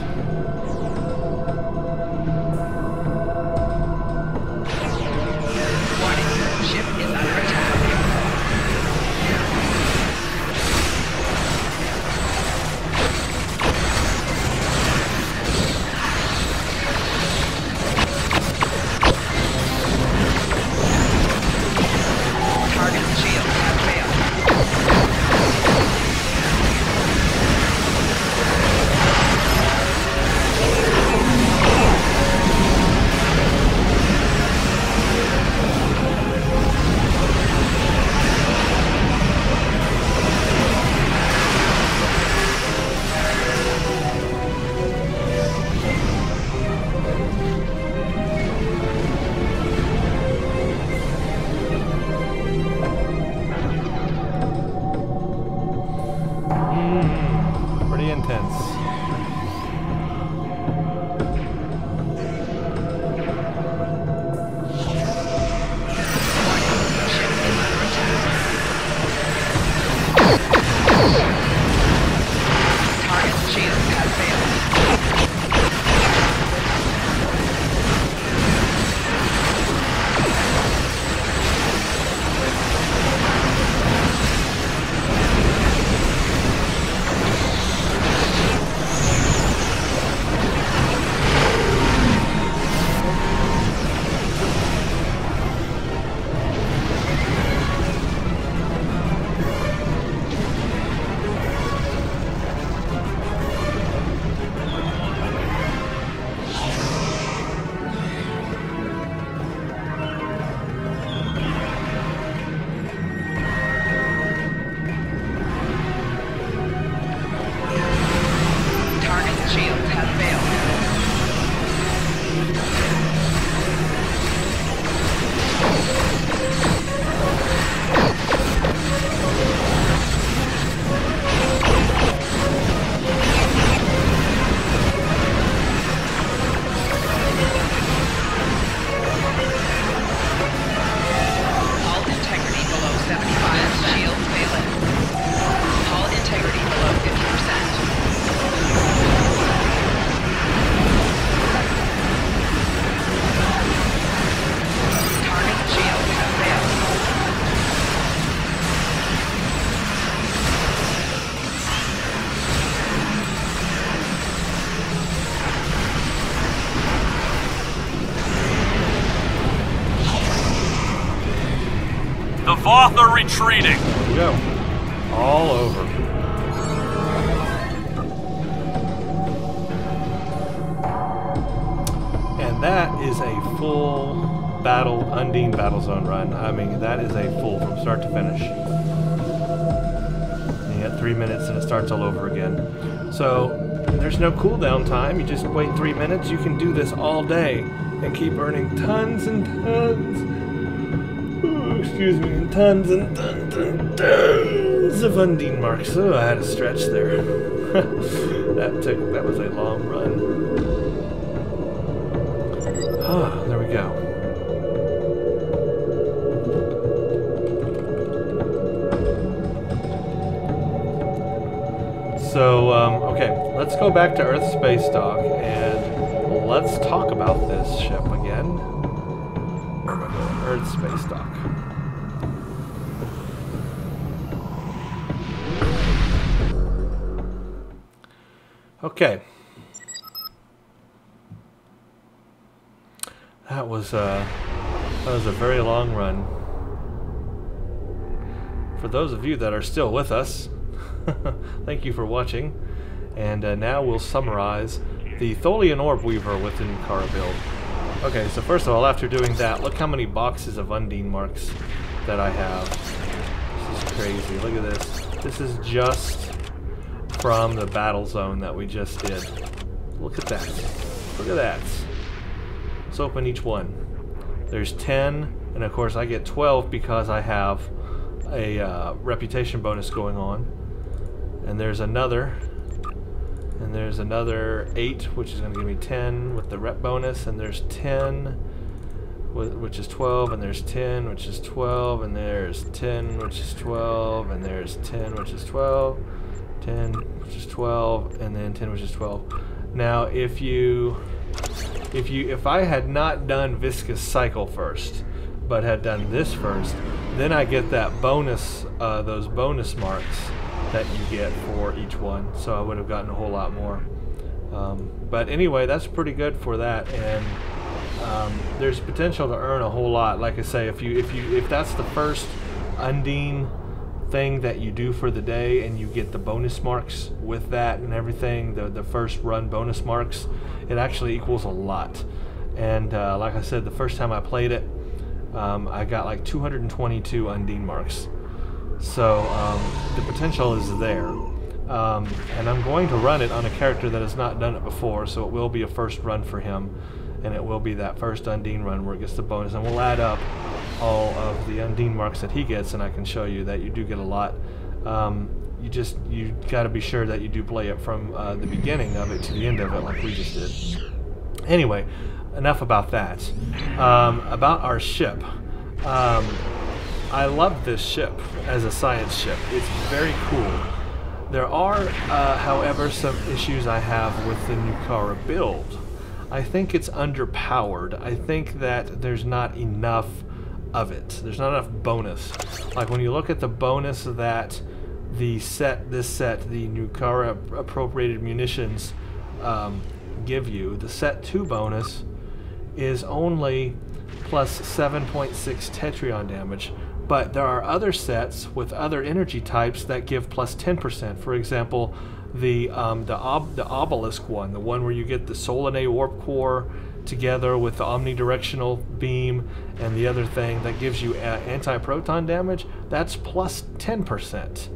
Warning, ship is under attack. The Voth are retreating. There we go. All over. And that is a full Undine Battlezone run. I mean, that is a full from start to finish. You got 3 minutes and it starts all over again. So there's no cooldown time. You just wait 3 minutes. You can do this all day and keep earning tons and tons. Excuse me, and tons and tons and tons of Undine marks. Oh, I had a stretch there. that was a long run. Ah, there we go. So, okay, let's go back to Earth Space Dock and let's talk about this ship again. Where am I going? Earth Space Dock. Okay. That was a very long run. For those of you that are still with us, thank you for watching. And now we'll summarize the Tholian Orb Weaver with the Nukara build. Okay, so first of all, after doing that, look how many boxes of Undine marks that I have. This is crazy. Look at this. This is just from the Battlezone that we just did. Look at that. Look at that. Let's open each one. There's 10, and of course I get 12 because I have a reputation bonus going on. And there's another 8, which is going to give me 10 with the rep bonus, and there's 10, which is 12, and there's 10, which is 12, and there's 10, which is 12, and there's 10, which is 12, 10, which is 12, and then 10, which is 12. Now, if I had not done Viscous Cycle first, but had done this first, then I get that bonus, those bonus marks that you get for each one. So I would have gotten a whole lot more. But anyway, that's pretty good for that, and there's potential to earn a whole lot. Like I say, if that's the first Undine thing that you do for the day, and you get the bonus marks with that and everything, the first run bonus marks, it actually equals a lot. And like I said, the first time I played it, I got like 222 Undine marks. So the potential is there. And I'm going to run it on a character that has not done it before, so it will be a first run for him, and it will be that first Undine run where it gets the bonus, and we'll add up all of the Undine marks that he gets, and I can show you that you do get a lot. You got to be sure that you do play it from the beginning of it to the end of it like we just did. Anyway, enough about that. About our ship. I love this ship as a science ship. It's very cool. There are, however, some issues I have with the Nukara build. I think it's underpowered. I think that there's not enough of it. There's not enough bonus. Like when you look at the bonus that this set, the Nukara Appropriated Munitions give you, the set 2 bonus is only plus 7.6 Tetrion damage. But there are other sets with other energy types that give plus 10%. For example, the obelisk one, the one where you get the Tholian Orb Core together with the omnidirectional beam and the other thing that gives you anti-proton damage, that's plus 10%.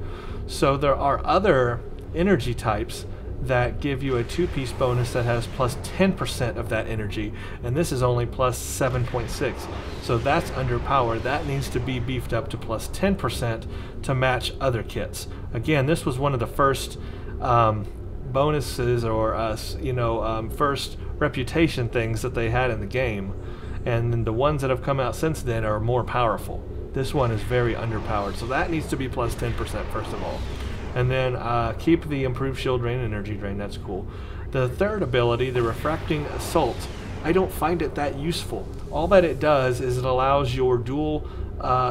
So there are other energy types that give you a 2-piece bonus that has plus 10% of that energy, and this is only plus 7.6. So that's underpowered. That needs to be beefed up to plus 10% to match other kits. Again, this was one of the first bonuses or first reputation things that they had in the game, and the ones that have come out since then are more powerful. This one is very underpowered, so that needs to be plus 10% first of all. And then keep the improved shield drain and energy drain. That's cool. The third ability, the Refracting Assault, I don't find it that useful. All that it does is it allows your dual,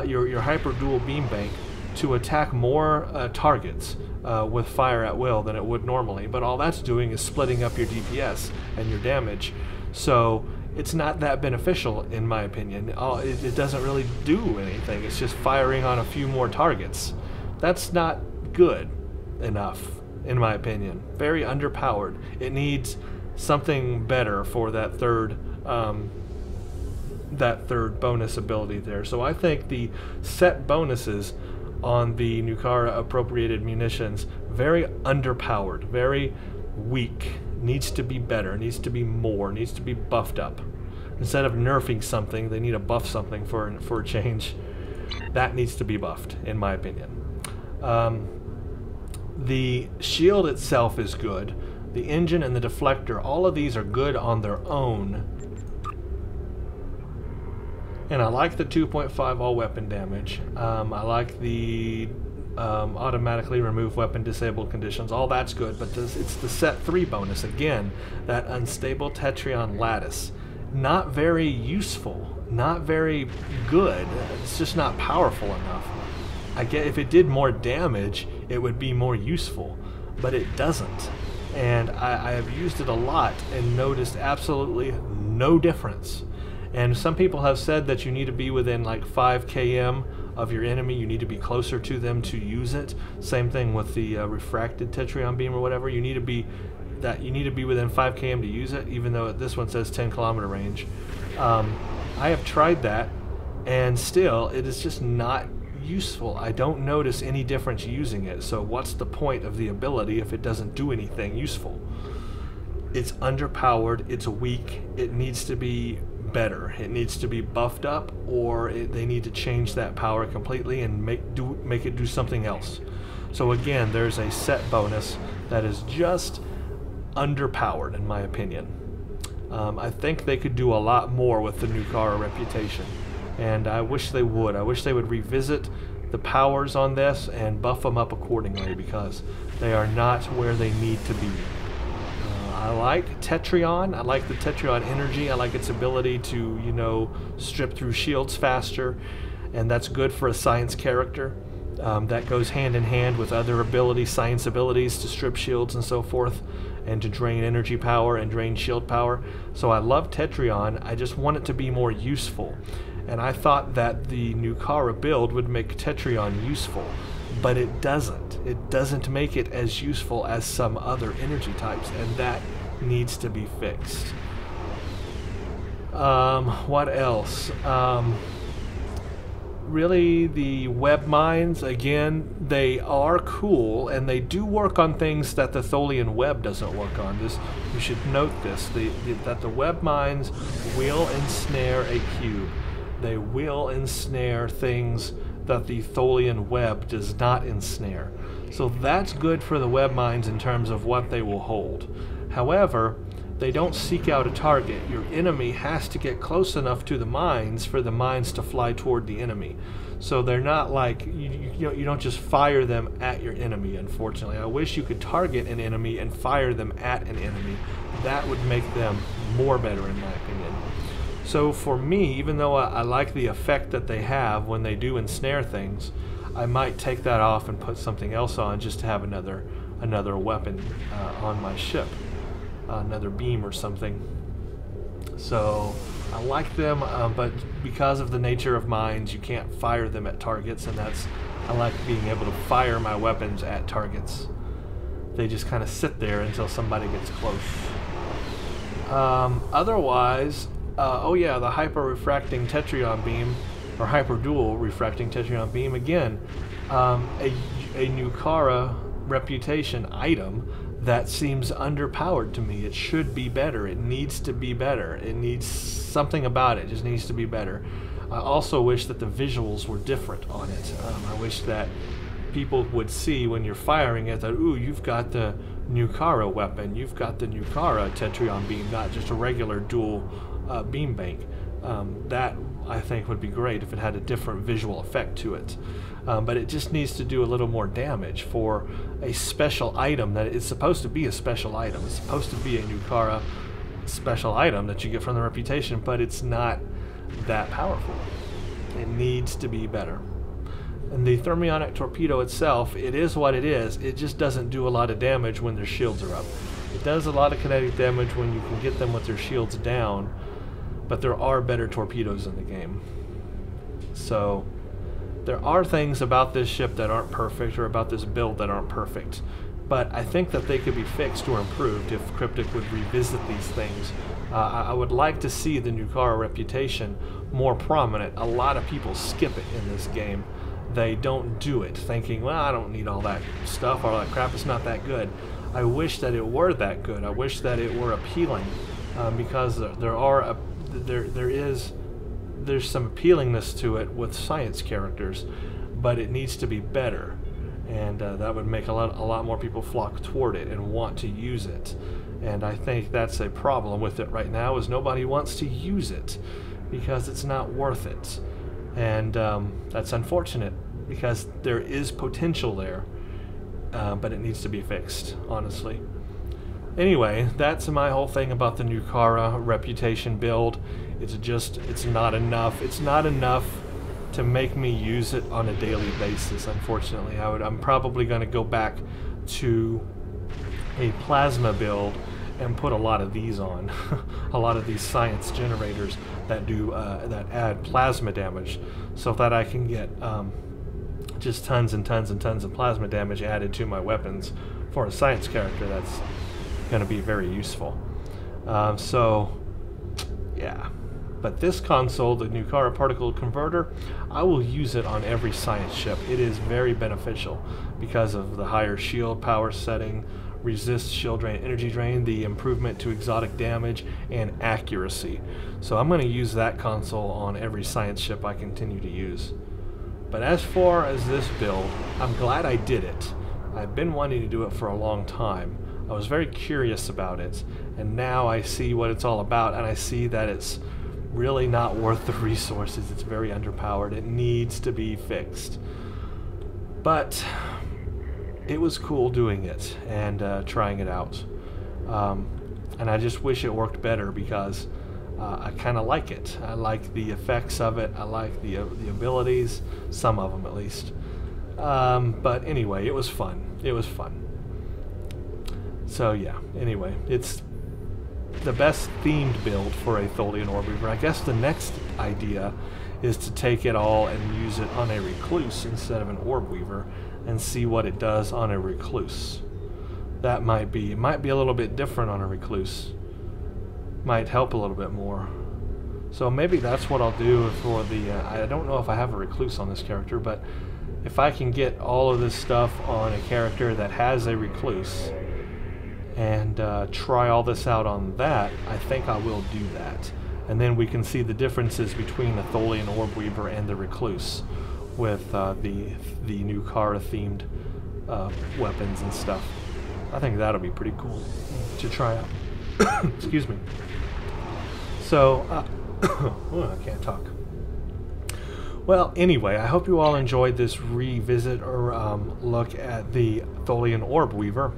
your hyper dual beam bank to attack more targets with fire at will than it would normally. But all that's doing is splitting up your DPS and your damage. So it's not that beneficial in my opinion. It doesn't really do anything. It's just firing on a few more targets. That's not good enough in my opinion. Very underpowered. It needs something better for that third bonus ability there. So I think the set bonuses on the Nukara Appropriated Munitions, very underpowered, very weak, needs to be better, needs to be more, needs to be buffed up. Instead of nerfing something, they need to buff something for a change. That needs to be buffed in my opinion. The shield itself is good. The engine and the deflector, all of these are good on their own. And I like the 2.5 all weapon damage. I like the automatically remove weapon disabled conditions. All that's good, but it's the set 3 bonus. Again, that unstable Tetrion lattice. Not very useful. Not very good. It's just not powerful enough. I get if it did more damage, it would be more useful, but it doesn't. And I have used it a lot and noticed absolutely no difference. And some people have said that you need to be within like 5 km of your enemy. You need to be closer to them to use it. Same thing with the refracted Tetrion beam or whatever. You need to be within 5 km to use it, even though this one says 10 km range. I have tried that, and still it is just not useful. I don't notice any difference using it. So what's the point of the ability if it doesn't do anything useful? It's underpowered, it's weak, it needs to be better. It needs to be buffed up, or they need to change that power completely and make it do something else. So again, there's a set bonus that is just underpowered in my opinion. I think they could do a lot more with the Nukara Reputation, and I wish they would. I wish they would revisit the powers on this and buff them up accordingly, because they are not where they need to be. I like Tetrion. I like the Tetrion energy. I like its ability to, you know, strip through shields faster, and that's good for a science character. That goes hand in hand with other abilities, science abilities, to strip shields and so forth, and to drain energy power and drain shield power. So I love Tetrion. I just want it to be more useful. And I thought that the Nukara build would make Tetrion useful, but it doesn't. It doesn't make it as useful as some other energy types, and that needs to be fixed. What else? Really, the web mines, again, they are cool, and they do work on things that the Tholian web doesn't work on. You should note this, that the web mines will ensnare a cube. They will ensnare things that the Tholian web does not ensnare. So that's good for the web mines in terms of what they will hold. However, they don't seek out a target. Your enemy has to get close enough to the mines for the mines to fly toward the enemy. So they're not like, you don't just fire them at your enemy, unfortunately. I wish you could target an enemy and fire them at an enemy. That would make them more better, in my opinion. So for me, even though I like the effect that they have when they do ensnare things, I might take that off and put something else on just to have another weapon on my ship. Another beam or something. So I like them, but because of the nature of mines, you can't fire them at targets, and I like being able to fire my weapons at targets. They just kind of sit there until somebody gets close. Otherwise, oh yeah, the hyper-refracting Tetrion beam, or hyper-dual refracting Tetrion beam, again, a Nukara Reputation item that seems underpowered to me. It should be better. It needs to be better. It needs something about it. It just needs to be better. I also wish that the visuals were different on it. I wish that people would see when you're firing it that, ooh, you've got the Nukara weapon. You've got the Nukara Tetrion beam, not just a regular dual beam bank. That, I think, would be great if it had a different visual effect to it. But it just needs to do a little more damage for a special item that it's supposed to be a special item. It's supposed to be a Nukara special item that you get from the Reputation, but it's not that powerful. It needs to be better. And the thermionic torpedo itself, it is what it is. It just doesn't do a lot of damage when their shields are up. It does a lot of kinetic damage when you can get them with their shields down, but there are better torpedoes in the game. So there are things about this ship that aren't perfect, or about this build that aren't perfect, but I think that they could be fixed or improved if Cryptic would revisit these things. I would like to see the Nukara Reputation more prominent. A lot of people skip it in this game. They don't do it, thinking, well, I don't need all that stuff, all that crap, it's not that good. I wish that it were that good. I wish that it were appealing, because there's some appealingness to it with science characters, but it needs to be better, and that would make a lot more people flock toward it and want to use it. And I think that's a problem with it right now, is nobody wants to use it because it's not worth it, and that's unfortunate because there is potential there, but it needs to be fixed, honestly. Anyway, that's my whole thing about the Nukara Reputation build. It's not enough. It's not enough to make me use it on a daily basis, unfortunately. I'm probably going to go back to a plasma build and put a lot of these on. A lot of these science generators that add plasma damage, so that I can get just tons and tons and tons of plasma damage added to my weapons for a science character. That's going to be very useful. So yeah, but this console, the Nukara Particle Converter, I will use it on every science ship. It is very beneficial because of the higher shield power setting, resist shield drain, energy drain, the improvement to exotic damage, and accuracy. So I'm going to use that console on every science ship I continue to use. But as far as this build, I'm glad I did it. I've been wanting to do it for a long time. I was very curious about it, and now I see what it's all about, and I see that it's really not worth the resources. It's very underpowered. It needs to be fixed. But it was cool doing it and trying it out. And I just wish it worked better because I kind of like it. I like the effects of it. I like the abilities, some of them at least. But anyway, it was fun. It was fun. So yeah, anyway, it's the best themed build for a Tholian Orb Weaver. I guess the next idea is to take it all and use it on a Recluse instead of an Orb Weaver and see what it does on a Recluse. That might be, it might be a little bit different on a Recluse. Might help a little bit more. So maybe that's what I'll do for the, I don't know if I have a Recluse on this character, but if I can get all of this stuff on a character that has a Recluse and try all this out on that, I think I will do that. And then we can see the differences between the Tholian Orb Weaver and the Recluse with the Nukara themed weapons and stuff. I think that'll be pretty cool to try out. Excuse me. So, oh, I can't talk. Well, anyway, I hope you all enjoyed this revisit or look at the Tholian Orb Weaver.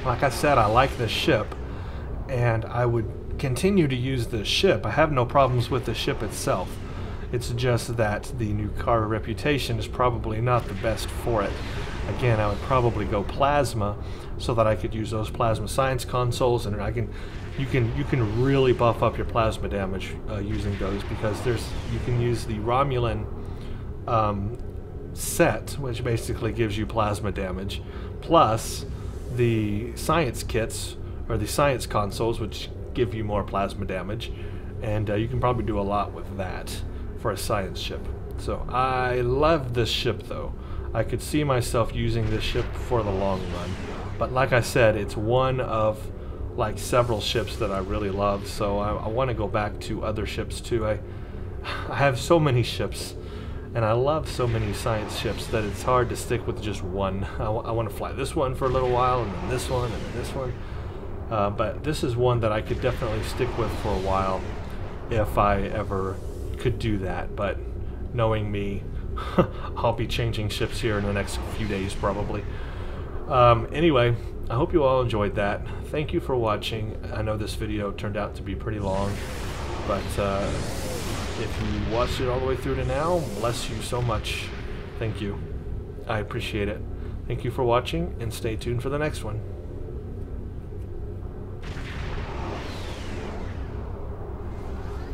Like I said, I like this ship, and I would continue to use this ship. I have no problems with the ship itself. It's just that the Nukara Reputation is probably not the best for it. Again, I would probably go plasma so that I could use those plasma science consoles, and you can really buff up your plasma damage using those, because you can use the Romulan set, which basically gives you plasma damage, plus the science kits or the science consoles, which give you more plasma damage, and you can probably do a lot with that for a science ship. So I love this ship though. I could see myself using this ship for the long run, but like I said, it's one of like several ships that I really love, so I want to go back to other ships too. I have so many ships and I love so many science ships that it's hard to stick with just one. I want to fly this one for a little while, and then this one, and then this one. But this is one that I could definitely stick with for a while if I ever could do that. But knowing me, I'll be changing ships here in the next few days probably. Anyway, I hope you all enjoyed that. Thank you for watching. I know this video turned out to be pretty long, but if you watched it all the way through to now, bless you so much. Thank you. I appreciate it. Thank you for watching, and stay tuned for the next one.